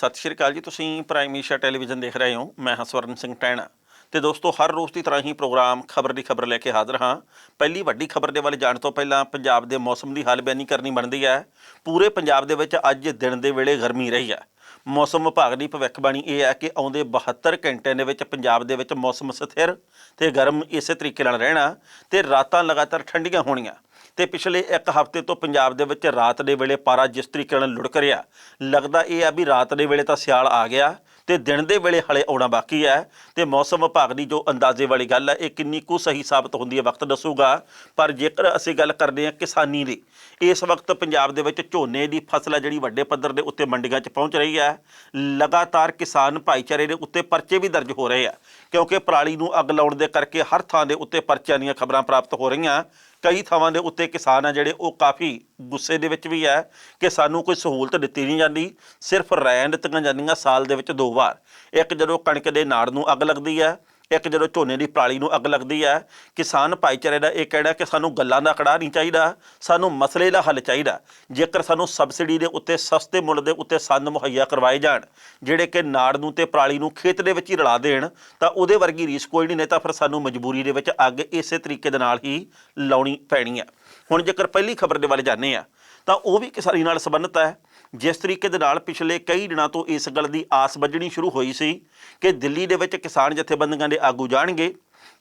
सत श्री अकाल जी। तुसीं प्राइम ਏਸ਼ੀਆ ਟੈਲੀਵਿਜ਼ਨ देख रहे हो। मैं हाँ स्वर्ण सिंह टैणा ਤੇ ਦੋਸਤੋ ਹਰ ਰੋਜ਼ ਦੀ ਤਰ੍ਹਾਂ ਹੀ ਪ੍ਰੋਗਰਾਮ ਖਬਰ ਦੀ ਖਬਰ ਲੈ ਕੇ ਹਾਜ਼ਰ ਹਾਂ। ਪਹਿਲੀ ਵੱਡੀ ਖਬਰ ਦੇ ਵੱਲ ਜਾਣ ਤੋਂ ਪਹਿਲਾਂ ਪੰਜਾਬ ਦੇ ਮੌਸਮ ਦੀ ਹਾਲ ਬਿਆਨੀ ਕਰਨੀ ਬਣਦੀ ਹੈ। ਪੂਰੇ ਪੰਜਾਬ ਦੇ ਵਿੱਚ ਅੱਜ ਦਿਨ ਦੇ ਵੇਲੇ ਗਰਮੀ ਰਹੀ ਹੈ। ਮੌਸਮ ਵਿਭਾਗ ਦੀ ਭਵਿੱਖਬਾਣੀ ਇਹ ਹੈ ਕਿ ਆਉਂਦੇ 72 ਘੰਟਿਆਂ ਦੇ ਵਿੱਚ ਪੰਜਾਬ ਦੇ ਵਿੱਚ ਮੌਸਮ ਸਥਿਰ ਤੇ ਗਰਮ ਇਸੇ ਤਰੀਕੇ ਨਾਲ ਰਹਿਣਾ ਤੇ ਰਾਤਾਂ ਲਗਾਤਾਰ ਠੰਡੀਆਂ ਹੋਣੀਆਂ। ਤੇ ਪਿਛਲੇ ਇੱਕ ਹਫ਼ਤੇ ਤੋਂ ਪੰਜਾਬ ਦੇ ਵਿੱਚ ਰਾਤ ਦੇ ਵੇਲੇ ਪਾਰਾ ਜਿਸ ਤਰੀਕੇ ਨਾਲ ਲੁੜਕ ਰਿਹਾ, ਲੱਗਦਾ ਇਹ ਆ ਵੀ ਰਾਤ ਦੇ ਵੇਲੇ ਤਾਂ ਸਿਆਲ ਆ ਗਿਆ ਤੇ ਦਿਨ ਦੇ ਵੇਲੇ ਹਲੇ ਆਉਣਾ ਬਾਕੀ ਹੈ। ਤੇ ਮੌਸਮ ਵਿਭਾਗ ਦੀ ਜੋ ਅੰਦਾਜ਼ੇ ਵਾਲੀ ਗੱਲ ਹੈ ਇਹ ਕਿੰਨੀ ਕੁ ਸਹੀ ਸਾਬਤ ਹੁੰਦੀ ਹੈ ਵਕਤ ਦੱਸੂਗਾ। ਪਰ ਜੇਕਰ ਅਸੀਂ ਗੱਲ ਕਰਦੇ ਹਾਂ ਕਿਸਾਨੀ ਦੀ, ਇਸ ਵਕਤ ਪੰਜਾਬ ਦੇ ਵਿੱਚ ਝੋਨੇ ਦੀ ਫਸਲ ਹੈ ਜਿਹੜੀ ਵੱਡੇ ਪੱਧਰ ਦੇ ਉੱਤੇ ਮੰਡੀਆਂ 'ਚ ਪਹੁੰਚ ਰਹੀ ਹੈ। ਲਗਾਤਾਰ ਕਿਸਾਨ ਭਾਈਚਾਰੇ ਦੇ ਉੱਤੇ ਪਰਚੇ ਵੀ ਦਰਜ ਹੋ ਰਹੇ ਆ, ਕਿਉਂਕਿ ਪਰਾਲੀ ਨੂੰ ਅੱਗ ਲਾਉਣ ਦੇ ਕਰਕੇ ਹਰ ਥਾਂ ਦੇ ਉੱਤੇ ਪਰਚਿਆਂ ਦੀਆਂ ਖਬਰਾਂ ਪ੍ਰਾਪਤ ਹੋ ਰਹੀਆਂ। ਕਈ ਥਾਵਾਂ ਦੇ ਉੱਤੇ ਕਿਸਾਨ ਆ ਜਿਹੜੇ ਉਹ ਕਾਫੀ ਗੁੱਸੇ ਦੇ ਵਿੱਚ ਵੀ ਹੈ ਕਿ ਸਾਨੂੰ ਕੋਈ ਸਹੂਲਤ ਦਿੱਤੀ ਨਹੀਂ ਜਾਂਦੀ, ਸਿਰਫ ਰਾਇਆਂ ਦਿੱਤੀਆਂ ਜਾਂਦੀਆਂ ਸਾਲ ਦੇ ਵਿੱਚ 2 ਵਾਰ। ਇੱਕ ਜਦੋਂ ਕਣਕ ਦੇ ਨਾੜ ਨੂੰ ਅੱਗ ਲੱਗਦੀ ਹੈ, ਇੱਕ ਜਦੋਂ ਝੋਨੇ ਦੀ ਪਰਾਲੀ ਨੂੰ ਅੱਗ ਲੱਗਦੀ ਹੈ। ਕਿਸਾਨ ਭਾਈਚਾਰੇ ਦਾ ਇਹ ਕਹਿਣਾ ਕਿ ਸਾਨੂੰ ਗੱਲਾਂ ਦਾ ਕੜਾਹ ਨਹੀਂ ਚਾਹੀਦਾ, ਸਾਨੂੰ ਮਸਲੇ ਦਾ ਹੱਲ ਚਾਹੀਦਾ। ਜੇਕਰ ਸਾਨੂੰ ਸਬਸਿਡੀ ਦੇ ਉੱਤੇ ਸਸਤੇ ਮੁੱਲ ਦੇ ਉੱਤੇ ਸੰਦ ਮੁਹੱਈਆ ਕਰਵਾਏ ਜਾਣ ਜਿਹੜੇ ਕਿ ਨਾੜ ਨੂੰ ਤੇ ਪਰਾਲੀ ਨੂੰ ਖੇਤ ਦੇ ਵਿੱਚ ਹੀ ਰਲਾ ਦੇਣ ਤਾਂ ਉਹਦੇ ਵਰਗੀ ਰੀਸ ਕੋਈ ਨਹੀਂ ਤਾਂ ਫਿਰ ਸਾਨੂੰ ਮਜਬੂਰੀ ਦੇ ਵਿੱਚ ਅੱਗ ਇਸੇ ਤਰੀਕੇ ਦੇ ਨਾਲ ਹੀ ਲਾਉਣੀ ਪੈਣੀ ਹੈ। ਹੁਣ ਜੇਕਰ ਪਹਿਲੀ ਖਬਰ ਦੇ ਵੱਲ ਜਾਂਦੇ ਹਾਂ ਤਾਂ ਉਹ ਵੀ ਕਿਸਾਨੀ ਨਾਲ ਸੰਬੰਧਿਤ ਹੈ। ਜਿਸ ਤਰੀਕੇ ਦੇ ਨਾਲ ਪਿਛਲੇ ਕਈ ਦਿਨਾਂ ਤੋਂ ਇਸ ਗੱਲ ਦੀ ਆਸ ਵੱਜਣੀ ਸ਼ੁਰੂ ਹੋਈ ਸੀ ਕਿ ਦਿੱਲੀ ਦੇ ਵਿੱਚ ਕਿਸਾਨ ਜਥੇਬੰਦੀਆਂ ਦੇ ਆਗੂ ਜਾਣਗੇ,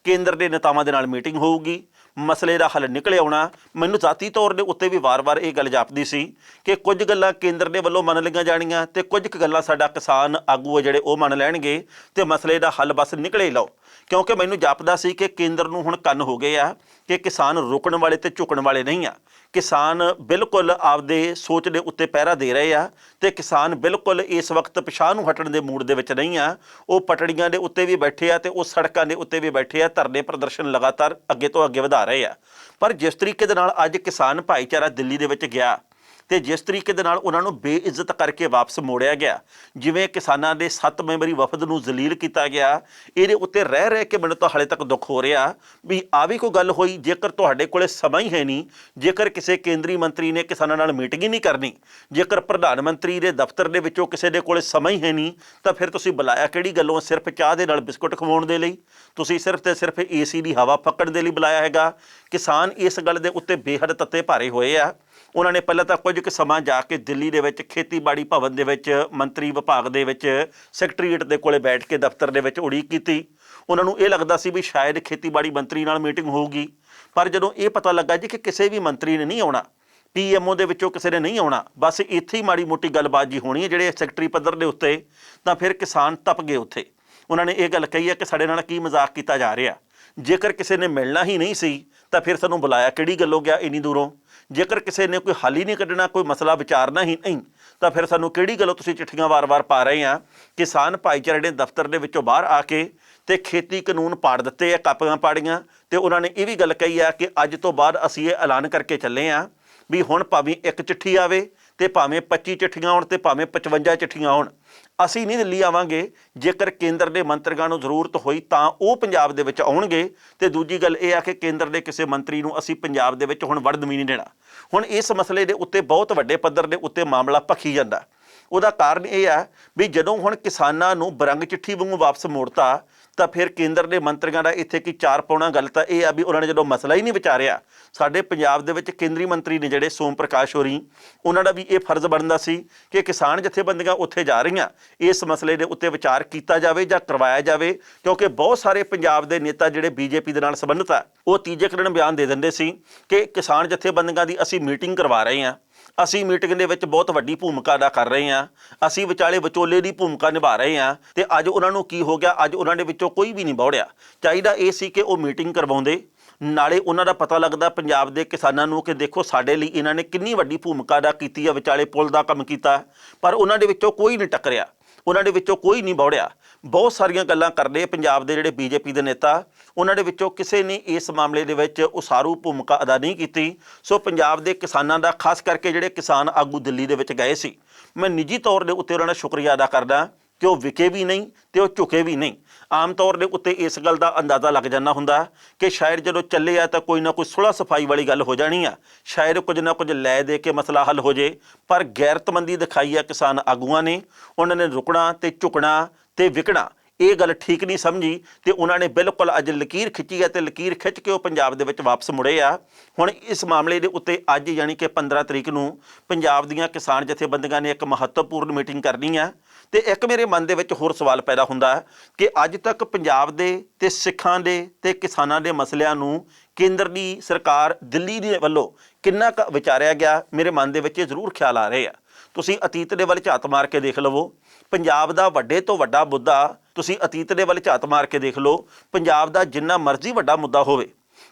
ਕੇਂਦਰ ਦੇ ਨੇਤਾਵਾਂ ਦੇ ਨਾਲ ਮੀਟਿੰਗ ਹੋਊਗੀ, ਮਸਲੇ ਦਾ ਹੱਲ ਨਿਕਲ ਆਉਣਾ। ਮੈਨੂੰ ਜ਼ਾਤੀ ਤੌਰ ਦੇ ਉੱਤੇ ਵੀ ਵਾਰ-ਵਾਰ ਇਹ ਗੱਲ ਜਾਪਦੀ ਸੀ ਕਿ ਕੁਝ ਗੱਲਾਂ ਕੇਂਦਰ ਦੇ ਵੱਲੋਂ ਮੰਨ ਲਈਆਂ ਜਾਣੀਆਂ ਤੇ ਕੁਝ ਕੁ ਗੱਲਾਂ ਸਾਡਾ ਕਿਸਾਨ ਆਗੂ ਆ ਜਿਹੜੇ ਉਹ ਮੰਨ ਲੈਣਗੇ ਤੇ ਮਸਲੇ ਦਾ ਹੱਲ ਬਸ ਨਿਕਲੇ ਲਓ। ਕਿਉਂਕਿ ਮੈਨੂੰ ਜਾਪਦਾ ਸੀ ਕਿ ਕੇਂਦਰ ਨੂੰ ਹੁਣ ਕੰਨ ਹੋ ਗਏ ਆ ਕਿ ਕਿਸਾਨ ਰੁਕਣ ਵਾਲੇ ਤੇ ਝੁਕਣ ਵਾਲੇ ਨਹੀਂ ਆ। ਕਿਸਾਨ ਬਿਲਕੁਲ ਆਪਦੇ ਸੋਚ ਦੇ ਉੱਤੇ ਪਹਿਰਾ ਦੇ ਰਹੇ ਆ ਤੇ ਕਿਸਾਨ ਬਿਲਕੁਲ ਇਸ ਵਕਤ ਪਿਛਾਂਹ ਨੂੰ ਹਟਣ ਦੇ ਮੂਡ ਦੇ ਵਿੱਚ ਨਹੀਂ ਆ। ਉਹ ਪਟੜੀਆਂ ਦੇ ਉੱਤੇ ਵੀ ਬੈਠੇ ਆ ਤੇ ਉਹ ਸੜਕਾਂ ਦੇ ਉੱਤੇ ਵੀ ਬੈਠੇ ਆ, ਧਰਨੇ ਪ੍ਰਦਰਸ਼ਨ ਲਗਾਤਾਰ ਅੱਗੇ ਤੋਂ ਅੱਗੇ ਵਧਾ ਰਹੇ ਆ। ਪਰ ਜਿਸ ਤਰੀਕੇ ਦੇ ਨਾਲ ਅੱਜ ਕਿਸਾਨ ਭਾਈਚਾਰਾ ਦਿੱਲੀ ਦੇ ਵਿੱਚ ਗਿਆ ਤੇ ਜਿਸ ਤਰੀਕੇ ਦੇ ਨਾਲ ਉਹਨਾਂ ਨੂੰ ਬੇਇੱਜ਼ਤ ਕਰਕੇ ਵਾਪਸ ਮੋੜਿਆ ਗਿਆ, ਜਿਵੇਂ ਕਿਸਾਨਾਂ ਦੇ 7 ਮੈਂਬਰੀ ਵਫਦ ਨੂੰ ਜ਼ਲੀਲ ਕੀਤਾ ਗਿਆ, ਇਹਦੇ ਉੱਤੇ ਰਹਿ ਕੇ ਮੈਨੂੰ ਤਾਂ ਹਾਲੇ ਤੱਕ ਦੁੱਖ ਹੋ ਰਿਹਾ ਵੀ ਆ ਵੀ ਕੋਈ ਗੱਲ ਹੋਈ। ਜੇਕਰ ਤੁਹਾਡੇ ਕੋਲੇ ਸਮਾਂ ਹੀ ਹੈ ਨਹੀਂ, ਜੇਕਰ ਕਿਸੇ ਕੇਂਦਰੀ ਮੰਤਰੀ ਨੇ ਕਿਸਾਨਾਂ ਨਾਲ ਮੀਟਿੰਗ ਹੀ ਨਹੀਂ ਕਰਨੀ, ਜੇਕਰ ਪ੍ਰਧਾਨ ਮੰਤਰੀ ਦੇ ਦਫ਼ਤਰ ਦੇ ਵਿੱਚੋਂ ਕਿਸੇ ਦੇ ਕੋਲੇ ਸਮਾਂ ਹੀ ਹੈ ਨਹੀਂ ਤਾਂ ਫਿਰ ਤੁਸੀਂ ਬੁਲਾਇਆ ਕਿਹੜੀ ਗੱਲੋਂ? ਸਿਰਫ ਚਾਹ ਦੇ ਨਾਲ ਬਿਸਕੁਟ ਖਵਾਉਣ ਦੇ ਲਈ? ਤੁਸੀਂ ਸਿਰਫ ਤੇ ਸਿਰਫ ਏਸੀ ਦੀ ਹਵਾ ਫੱਕਣ ਦੇ ਲਈ ਬੁਲਾਇਆ ਹੈਗਾ? ਕਿਸਾਨ ਇਸ ਗੱਲ ਦੇ ਉੱਤੇ ਬੇਹੱਦ ਤੱਤੇ ਭਾਰੇ ਹੋਏ ਆ। ਉਹਨਾਂ ਨੇ ਪਹਿਲਾਂ ਤਾਂ ਕੁਝ ਕੁ ਸਮਾਂ ਜਾ ਕੇ ਦਿੱਲੀ ਦੇ ਵਿੱਚ ਖੇਤੀਬਾੜੀ ਭਵਨ ਦੇ ਵਿੱਚ ਮੰਤਰੀ ਵਿਭਾਗ ਦੇ ਵਿੱਚ ਸੈਕਟਰੀਏਟ ਦੇ ਕੋਲੇ ਬੈਠ ਕੇ ਦਫ਼ਤਰ ਦੇ ਵਿੱਚ ਉਡੀਕ ਕੀਤੀ। ਉਹਨਾਂ ਨੂੰ ਇਹ ਲੱਗਦਾ ਸੀ ਵੀ ਸ਼ਾਇਦ ਖੇਤੀਬਾੜੀ ਮੰਤਰੀ ਨਾਲ ਮੀਟਿੰਗ ਹੋਊਗੀ। ਪਰ ਜਦੋਂ ਇਹ ਪਤਾ ਲੱਗਾ ਜੀ ਕਿ ਕਿਸੇ ਵੀ ਮੰਤਰੀ ਨੇ ਨਹੀਂ ਆਉਣਾ, PMO ਦੇ ਵਿੱਚੋਂ ਕਿਸੇ ਨੇ ਨਹੀਂ ਆਉਣਾ, ਬਸ ਇੱਥੇ ਹੀ ਮਾੜੀ ਮੋਟੀ ਗੱਲਬਾਤ ਜੀ ਹੋਣੀ ਹੈ ਜਿਹੜੇ ਸੈਕਟਰੀ ਪੱਧਰ ਦੇ ਉੱਤੇ, ਤਾਂ ਫਿਰ ਕਿਸਾਨ ਤਪ ਗਏ ਉੱਥੇ। ਉਹਨਾਂ ਨੇ ਇਹ ਗੱਲ ਕਹੀ ਹੈ ਕਿ ਸਾਡੇ ਨਾਲ ਕੀ ਮਜ਼ਾਕ ਕੀਤਾ ਜਾ ਰਿਹਾ। ਜੇਕਰ ਕਿਸੇ ਨੇ ਮਿਲਣਾ ਹੀ ਨਹੀਂ ਸੀ ਤਾਂ ਫਿਰ ਸਾਨੂੰ ਬੁਲਾਇਆ ਕਿਹੜੀ ਗੱਲੋਂ ਗਿਆ ਇੰਨੀ ਦੂਰੋਂ? ਜੇਕਰ ਕਿਸੇ ਨੇ ਕੋਈ ਹੱਲ ਹੀ ਨਹੀਂ ਕੱਢਣਾ, ਕੋਈ ਮਸਲਾ ਵਿਚਾਰਨਾ ਹੀ ਨਹੀਂ ਤਾਂ ਫਿਰ ਸਾਨੂੰ ਕਿਹੜੀ ਗੱਲੋਂ ਤੁਸੀਂ ਚਿੱਠੀਆਂ ਵਾਰ-ਵਾਰ ਪਾ ਰਹੇ ਆ? ਕਿਸਾਨ ਭਾਈਚਾਰੇ ਨੇ ਦਫ਼ਤਰ ਦੇ ਵਿੱਚੋਂ ਬਾਹਰ ਆ ਕੇ ਤੇ ਖੇਤੀ ਕਾਨੂੰਨ ਪਾੜ ਦਿੱਤੇ ਆ, ਕਾਪੀਆਂ ਪਾੜੀਆਂ ਤੇ ਉਹਨਾਂ ਨੇ ਇਹ ਵੀ ਗੱਲ ਕਹੀ ਆ ਕਿ ਅੱਜ ਤੋਂ ਬਾਅਦ ਅਸੀਂ ਇਹ ਐਲਾਨ ਕਰਕੇ ਚੱਲੇ ਆ ਵੀ ਹੁਣ ਭਾਵੇਂ ਇੱਕ ਚਿੱਠੀ ਆਵੇ ਤੇ ਭਾਵੇਂ 25 ਚਿੱਠੀਆਂ ਆਉਣ ਤੇ ਭਾਵੇਂ 55 ਚਿੱਠੀਆਂ ਆਉਣ, ਅਸੀਂ ਨਹੀਂ ਦਿੱਲੀ ਆਵਾਂਗੇ। ਜੇਕਰ ਕੇਂਦਰ ਦੇ ਮੰਤਰੀਆਂ ਨੂੰ ਜ਼ਰੂਰਤ ਹੋਈ ਤਾਂ ਉਹ ਪੰਜਾਬ ਦੇ ਵਿੱਚ ਆਉਣਗੇ। ਤੇ ਦੂਜੀ ਗੱਲ ਇਹ ਆ ਕਿ ਕੇਂਦਰ ਦੇ ਕਿਸੇ ਮੰਤਰੀ ਨੂੰ ਅਸੀਂ ਪੰਜਾਬ ਦੇ ਵਿੱਚ ਹੁਣ ਵੜਨ ਵੀ ਨਹੀਂ ਦੇਣਾ। ਹੁਣ ਇਸ ਮਸਲੇ ਦੇ ਉੱਤੇ ਬਹੁਤ ਵੱਡੇ ਪੱਧਰ ਦੇ ਉੱਤੇ ਮਾਮਲਾ ਭਖੀ ਜਾਂਦਾ। ਉਹਦਾ ਕਾਰਨ ਇਹ ਆ ਵੀ ਜਦੋਂ ਹੁਣ ਕਿਸਾਨਾਂ ਨੂੰ ਬਰੰਗ ਚਿੱਠੀ ਵਾਂਗੂ ਵਾਪਸ ਮੋੜਤਾ ਤਾਂ ਫਿਰ ਕੇਂਦਰ ਦੇ ਮੰਤਰੀਆਂ ਦਾ ਇੱਥੇ ਕੀ ਚਾਰ ਪਾਉਣਾ ਗੱਲ ਤਾਂ ਇਹ ਆ ਵੀ ਉਹਨਾਂ ਨੇ ਜਦੋਂ ਮਸਲਾ ਹੀ ਨਹੀਂ ਵਿਚਾਰਿਆ। ਸਾਡੇ ਪੰਜਾਬ ਦੇ ਵਿੱਚ ਕੇਂਦਰੀ ਮੰਤਰੀ ਨੇ ਜਿਹੜੇ ਸੋਮ ਪ੍ਰਕਾਸ਼ ਹੋਰੀ, ਉਹਨਾਂ ਦਾ ਵੀ ਇਹ ਫਰਜ਼ ਬਣਦਾ ਸੀ ਕਿ ਕਿਸਾਨ ਜਥੇਬੰਦੀਆਂ ਉੱਥੇ ਜਾ ਰਹੀਆਂ, ਇਸ ਮਸਲੇ ਦੇ ਉੱਤੇ ਵਿਚਾਰ ਕੀਤਾ ਜਾਵੇ ਜਾਂ ਕਰਵਾਇਆ ਜਾਵੇ। ਕਿਉਂਕਿ ਬਹੁਤ ਸਾਰੇ ਪੰਜਾਬ ਦੇ ਨੇਤਾ ਜਿਹੜੇ BJP ਦੇ ਨਾਲ ਸੰਬੰਧਿਤ ਆ ਉਹ ਤੀਜੇ ਦਿਨ ਬਿਆਨ ਦੇ ਦਿੰਦੇ ਸੀ ਕਿ ਕਿਸਾਨ ਜਥੇਬੰਦੀਆਂ ਦੀ ਅਸੀਂ ਮੀਟਿੰਗ ਕਰਵਾ ਰਹੇ ਹਾਂ, ਅਸੀਂ ਮੀਟਿੰਗ ਦੇ ਵਿੱਚ ਬਹੁਤ ਵੱਡੀ ਭੂਮਿਕਾ ਅਦਾ ਕਰ ਰਹੇ ਹਾਂ, ਅਸੀਂ ਵਿਚਾਲੇ ਵਿਚੋਲੇ ਦੀ ਭੂਮਿਕਾ ਨਿਭਾ ਰਹੇ ਹਾਂ। ਤੇ ਅੱਜ ਉਹਨਾਂ ਨੂੰ ਕੀ ਹੋ ਗਿਆ? ਅੱਜ ਉਹਨਾਂ ਦੇ ਵਿੱਚੋਂ ਕੋਈ ਵੀ ਨਹੀਂ ਬੌੜਿਆ। ਚਾਹੀਦਾ ਇਹ ਸੀ ਕਿ ਉਹ ਮੀਟਿੰਗ ਕਰਵਾਉਂਦੇ, ਨਾਲੇ ਉਹਨਾਂ ਦਾ ਪਤਾ ਲੱਗਦਾ ਪੰਜਾਬ ਦੇ ਕਿਸਾਨਾਂ ਨੂੰ ਕਿ ਦੇਖੋ ਸਾਡੇ ਲਈ ਇਹਨਾਂ ਨੇ ਕਿੰਨੀ ਵੱਡੀ ਭੂਮਿਕਾ ਅਦਾ ਕੀਤੀ ਹੈ, ਵਿਚਾਲੇ ਪੁਲ ਦਾ ਕੰਮ ਕੀਤਾ। ਪਰ ਉਹਨਾਂ ਦੇ ਵਿੱਚੋਂ ਕੋਈ ਨਹੀਂ ਟੱਕਰਿਆ, ਉਹਨਾਂ ਦੇ ਵਿੱਚੋਂ ਕੋਈ ਨਹੀਂ ਬੌੜਿਆ। ਬਹੁਤ ਸਾਰੀਆਂ ਗੱਲਾਂ ਕਰਦੇ ਪੰਜਾਬ ਦੇ ਜਿਹੜੇ BJP ਦੇ ਨੇਤਾ, ਉਹਨਾਂ ਦੇ ਵਿੱਚੋਂ ਕਿਸੇ ਨੇ ਇਸ ਮਾਮਲੇ ਦੇ ਵਿੱਚ ਉਸਾਰੂ ਭੂਮਿਕਾ ਅਦਾ ਨਹੀਂ ਕੀਤੀ। ਸੋ ਪੰਜਾਬ ਦੇ ਕਿਸਾਨਾਂ ਦਾ, ਖਾਸ ਕਰਕੇ ਜਿਹੜੇ ਕਿਸਾਨ ਆਗੂ ਦਿੱਲੀ ਦੇ ਵਿੱਚ ਗਏ ਸੀ, ਮੈਂ ਨਿੱਜੀ ਤੌਰ ਦੇ ਉੱਤੇ ਉਹਨਾਂ ਦਾ ਸ਼ੁਕਰੀਆ ਅਦਾ ਕਰਦਾ ਕਿ ਉਹ ਵਿਕੇ ਵੀ ਨਹੀਂ ਤੇ ਉਹ ਝੁਕੇ ਵੀ ਨਹੀਂ। ਆਮ ਤੌਰ ਦੇ ਉੱਤੇ ਇਸ ਗੱਲ ਦਾ ਅੰਦਾਜ਼ਾ ਲੱਗ ਜਾਂਦਾ ਹੁੰਦਾ ਕਿ ਸ਼ਾਇਦ ਜਦੋਂ ਚੱਲੇ ਆ ਤਾਂ ਕੋਈ ਨਾ ਕੋਈ ਸੁਲਹ ਸਫਾਈ ਵਾਲੀ ਗੱਲ ਹੋ ਜਾਣੀ ਆ, ਸ਼ਾਇਦ ਕੁਝ ਨਾ ਕੁਝ ਲੈ ਦੇ ਕੇ ਮਸਲਾ ਹੱਲ ਹੋ ਜੇ। ਪਰ ਗੈਰਤਮੰਦੀ ਦਿਖਾਈ ਆ ਕਿਸਾਨ ਆਗੂਆਂ ਨੇ। ਉਹਨਾਂ ਨੇ ਰੁਕਣਾ ਤੇ ਝੁਕਣਾ ਤੇ ਵਿਕਣਾ ਇਹ ਗੱਲ ਠੀਕ ਨਹੀਂ ਸਮਝੀ ਤੇ ਉਹਨਾਂ ਨੇ ਬਿਲਕੁਲ ਅੱਜ ਲਕੀਰ ਖਿੱਚੀ ਹੈ ਤੇ ਲਕੀਰ ਖਿੱਚ ਕੇ ਉਹ ਪੰਜਾਬ ਦੇ ਵਿੱਚ ਵਾਪਸ ਮੁੜੇ ਆ। ਹੁਣ ਇਸ ਮਾਮਲੇ ਦੇ ਉੱਤੇ ਅੱਜ ਯਾਨੀ ਕਿ 15 ਤਰੀਕ ਨੂੰ ਪੰਜਾਬ ਦੀਆਂ ਕਿਸਾਨ ਜਥੇਬੰਦੀਆਂ ਨੇ ਇੱਕ ਮਹੱਤਵਪੂਰਨ ਮੀਟਿੰਗ ਕਰਨੀ ਆ। ਤੇ ਇੱਕ ਮੇਰੇ ਮਨ ਦੇ ਵਿੱਚ ਹੋਰ ਸਵਾਲ ਪੈਦਾ ਹੁੰਦਾ ਕਿ ਅੱਜ ਤੱਕ ਪੰਜਾਬ ਦੇ ਤੇ ਸਿੱਖਾਂ ਦੇ ਤੇ ਕਿਸਾਨਾਂ ਦੇ ਮਸਲਿਆਂ ਨੂੰ ਕੇਂਦਰ ਦੀ ਸਰਕਾਰ ਦਿੱਲੀ ਦੇ ਵੱਲੋਂ ਕਿੰਨਾ ਕੁ ਵਿਚਾਰਿਆ ਗਿਆ, ਮੇਰੇ ਮਨ ਦੇ ਵਿੱਚ ਇਹ ਜ਼ਰੂਰ ਖਿਆਲ ਆ ਰਹੇ ਆ। ਤੁਸੀਂ ਅਤੀਤ ਦੇ ਵੱਲ ਝਾਤ ਮਾਰ ਕੇ ਦੇਖ ਲਵੋ, ਪੰਜਾਬ ਦਾ ਵੱਡੇ ਤੋਂ ਵੱਡਾ ਮੁੱਦਾ ਤੁਸੀਂ ਅਤੀਤ ਦੇ ਵੱਲ ਝਾਤ ਮਾਰ ਕੇ ਦੇਖ ਲਓ, ਪੰਜਾਬ ਦਾ ਜਿੰਨਾ ਮਰਜ਼ੀ ਵੱਡਾ ਮੁੱਦਾ ਹੋਵੇ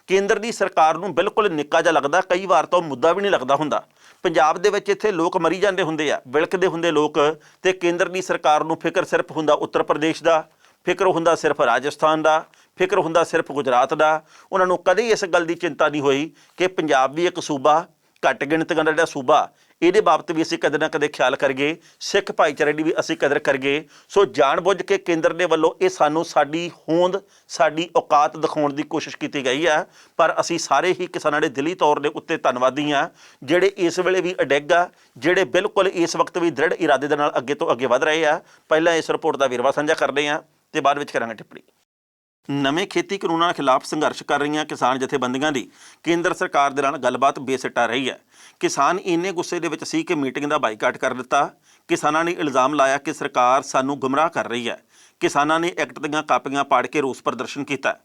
ਕੇਂਦਰ ਦੀ ਸਰਕਾਰ ਨੂੰ ਬਿਲਕੁਲ ਨਿੱਕਾ ਜਿਹਾ ਲੱਗਦਾ, ਕਈ ਵਾਰ ਤਾਂ ਮੁੱਦਾ ਵੀ ਨਹੀਂ ਲੱਗਦਾ ਹੁੰਦਾ। ਪੰਜਾਬ ਦੇ ਵਿੱਚ ਇੱਥੇ ਲੋਕ ਮਰੀ ਜਾਂਦੇ ਹੁੰਦੇ ਆ, ਵਿਲਕਦੇ ਹੁੰਦੇ ਲੋਕ, ਤੇ ਕੇਂਦਰ ਦੀ ਸਰਕਾਰ ਨੂੰ ਫਿਕਰ ਸਿਰਫ ਹੁੰਦਾ ਉੱਤਰ ਪ੍ਰਦੇਸ਼ ਦਾ, ਫਿਕਰ ਹੁੰਦਾ ਸਿਰਫ ਰਾਜਸਥਾਨ ਦਾ, ਫਿਕਰ ਹੁੰਦਾ ਸਿਰਫ ਗੁਜਰਾਤ ਦਾ। ਉਹਨਾਂ ਨੂੰ ਕਦੇ ਇਸ ਗੱਲ ਦੀ ਚਿੰਤਾ ਨਹੀਂ ਹੋਈ ਕਿ ਪੰਜਾਬ ਵੀ ਇੱਕ ਸੂਬਾ, ਘੱਟ ਗਿਣਤੀਆਂ ਦਾ ਜਿਹੜਾ ਸੂਬਾ, ਇਹਦੇ ਬਾਬਤ ਵੀ ਅਸੀਂ ਕਦੇ ਨਾ ਕਦੇ ਖਿਆਲ ਕਰੀਏ, ਸਿੱਖ ਭਾਈਚਾਰੇ ਦੀ ਵੀ ਅਸੀਂ ਕਦਰ ਕਰੀਏ। ਸੋ ਜਾਣਬੁੱਝ ਕੇ ਕੇਂਦਰ ਦੇ ਵੱਲੋਂ ਇਹ ਸਾਨੂੰ ਸਾਡੀ ਹੋਂਦ, ਸਾਡੀ ਔਕਾਤ ਦਿਖਾਉਣ ਦੀ ਕੋਸ਼ਿਸ਼ ਕੀਤੀ ਗਈ ਹੈ। ਪਰ ਅਸੀਂ ਸਾਰੇ ਹੀ ਕਿਸਾਨਾਂ ਦੇ ਦਿਲੀ ਤੌਰ ਦੇ ਉੱਤੇ ਧੰਨਵਾਦੀ ਹਾਂ, ਜਿਹੜੇ ਇਸ ਵੇਲੇ ਵੀ ਅਡਿੱਗ ਆ, ਜਿਹੜੇ ਬਿਲਕੁਲ ਇਸ ਵਕਤ ਵੀ ਦ੍ਰਿੜ ਇਰਾਦੇ ਦੇ ਨਾਲ ਅੱਗੇ ਤੋਂ ਅੱਗੇ ਵਧ ਰਹੇ ਆ। ਪਹਿਲਾਂ ਇਸ ਰਿਪੋਰਟ ਦਾ ਵੇਰਵਾ ਸਾਂਝਾ ਕਰਦੇ ਹਾਂ ਤੇ ਬਾਅਦ ਵਿੱਚ ਕਰਾਂਗੇ ਟਿੱਪਣੀ। ਨਵੇਂ ਖੇਤੀ ਕਾਨੂੰਨਾਂ ਖਿਲਾਫ ਸੰਘਰਸ਼ ਕਰ ਰਹੀਆਂ ਕਿਸਾਨ ਜਥੇਬੰਦੀਆਂ ਦੀ ਕੇਂਦਰ ਸਰਕਾਰ ਦੇ ਨਾਲ ਗੱਲਬਾਤ ਬੇਸਿੱਟਾ ਰਹੀ ਹੈ। ਕਿਸਾਨ ਇੰਨੇ ਗੁੱਸੇ ਦੇ ਵਿੱਚ ਸੀ ਕਿ ਮੀਟਿੰਗ ਦਾ ਬਾਈਕਾਟ ਕਰ ਦਿੱਤਾ। ਕਿਸਾਨਾਂ ਨੇ ਇਲਜ਼ਾਮ ਲਾਇਆ ਕਿ ਸਰਕਾਰ ਸਾਨੂੰ ਗੁੰਮਰਾਹ ਕਰ ਰਹੀ ਹੈ। ਕਿਸਾਨਾਂ ਨੇ ਐਕਟ ਦੀਆਂ ਕਾਪੀਆਂ ਪਾੜ ਕੇ ਰੋਸ ਪ੍ਰਦਰਸ਼ਨ ਕੀਤਾ।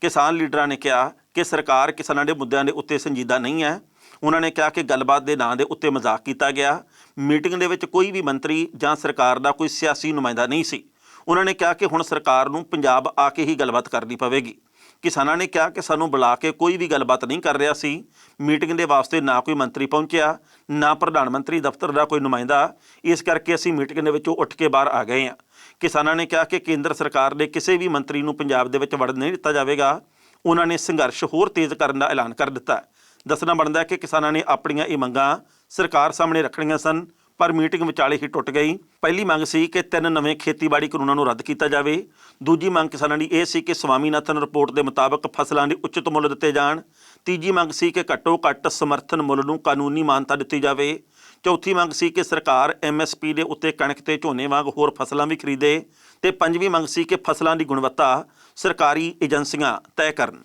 ਕਿਸਾਨ ਲੀਡਰਾਂ ਨੇ ਕਿਹਾ ਕਿ ਸਰਕਾਰ ਕਿਸਾਨਾਂ ਦੇ ਮੁੱਦਿਆਂ ਦੇ ਉੱਤੇ ਸੰਜੀਦਾ ਨਹੀਂ ਹੈ। ਉਹਨਾਂ ਨੇ ਕਿਹਾ ਕਿ ਗੱਲਬਾਤ ਦੇ ਨਾਂ ਦੇ ਉੱਤੇ ਮਜ਼ਾਕ ਕੀਤਾ ਗਿਆ। ਮੀਟਿੰਗ ਦੇ ਵਿੱਚ ਕੋਈ ਵੀ ਮੰਤਰੀ ਜਾਂ ਸਰਕਾਰ ਦਾ ਕੋਈ ਸਿਆਸੀ ਨੁਮਾਇੰਦਾ ਨਹੀਂ ਸੀ। ਉਹਨਾਂ ਨੇ ਕਿਹਾ ਕਿ ਹੁਣ ਸਰਕਾਰ ਨੂੰ ਪੰਜਾਬ ਆ ਕੇ ਹੀ ਗੱਲਬਾਤ ਕਰਨੀ ਪਵੇਗੀ। ਕਿਸਾਨਾਂ ਨੇ ਕਿਹਾ ਕਿ ਸਾਨੂੰ ਬੁਲਾ ਕੇ ਕੋਈ ਵੀ ਗੱਲਬਾਤ ਨਹੀਂ ਕਰ ਰਿਹਾ ਸੀ। ਮੀਟਿੰਗ ਦੇ ਵਾਸਤੇ ਨਾ ਕੋਈ ਮੰਤਰੀ ਪਹੁੰਚਿਆ, ਨਾ ਪ੍ਰਧਾਨ ਮੰਤਰੀ ਦਫ਼ਤਰ ਦਾ ਕੋਈ ਨੁਮਾਇੰਦਾ। ਇਸ ਕਰਕੇ ਅਸੀਂ ਮੀਟਿੰਗ ਦੇ ਵਿੱਚੋਂ ਉੱਠ ਕੇ ਬਾਹਰ ਆ ਗਏ ਹਾਂ। ਕਿਸਾਨਾਂ ਨੇ ਕਿਹਾ ਕਿ ਕੇਂਦਰ ਸਰਕਾਰ ਦੇ ਕਿਸੇ ਵੀ ਮੰਤਰੀ ਨੂੰ ਪੰਜਾਬ ਦੇ ਵਿੱਚ ਵੜਨ ਨਹੀਂ ਦਿੱਤਾ ਜਾਵੇਗਾ। ਉਹਨਾਂ ਨੇ ਸੰਘਰਸ਼ ਹੋਰ ਤੇਜ਼ ਕਰਨ ਦਾ ਐਲਾਨ ਕਰ ਦਿੱਤਾ। ਦੱਸਣਾ ਬਣਦਾ ਹੈ ਕਿ ਕਿਸਾਨਾਂ ਨੇ ਆਪਣੀਆਂ ਇਹ ਮੰਗਾਂ ਸਰਕਾਰ ਸਾਹਮਣੇ ਰੱਖਣੀਆਂ ਸਨ, ਪਰ ਮੀਟਿੰਗ ਵਿਚਾਲੇ ਹੀ ਟੁੱਟ ਗਈ। ਪਹਿਲੀ ਮੰਗ ਸੀ ਕਿ 3 ਨਵੇਂ ਖੇਤੀਬਾੜੀ ਕਾਨੂੰਨਾਂ ਨੂੰ ਰੱਦ ਕੀਤਾ ਜਾਵੇ। ਦੂਜੀ ਮੰਗ ਕਿਸਾਨਾਂ ਦੀ ਇਹ ਸੀ ਕਿ ਸਵਾਮੀਨਾਥਨ ਰਿਪੋਰਟ ਦੇ ਮੁਤਾਬਕ ਫਸਲਾਂ ਦੇ ਉਚਿਤ ਮੁੱਲ ਦਿੱਤੇ ਜਾਣ। ਤੀਜੀ ਮੰਗ ਸੀ ਕਿ ਘੱਟੋ ਘੱਟ ਸਮਰਥਨ ਮੁੱਲ ਨੂੰ ਕਾਨੂੰਨੀ ਮਾਨਤਾ ਦਿੱਤੀ ਜਾਵੇ। ਚੌਥੀ ਮੰਗ ਸੀ ਕਿ ਸਰਕਾਰ MSP ਦੇ ਉੱਤੇ ਕਣਕ ਤੇ ਝੋਨੇ ਵਾਂਗ ਹੋਰ ਫਸਲਾਂ ਵੀ ਖਰੀਦੇ। ਤੇ ਪੰਜਵੀਂ ਮੰਗ ਸੀ ਕਿ ਫਸਲਾਂ ਦੀ ਗੁਣਵੱਤਾ ਸਰਕਾਰੀ ਏਜੰਸੀਆਂ ਤੈਅ ਕਰਨ।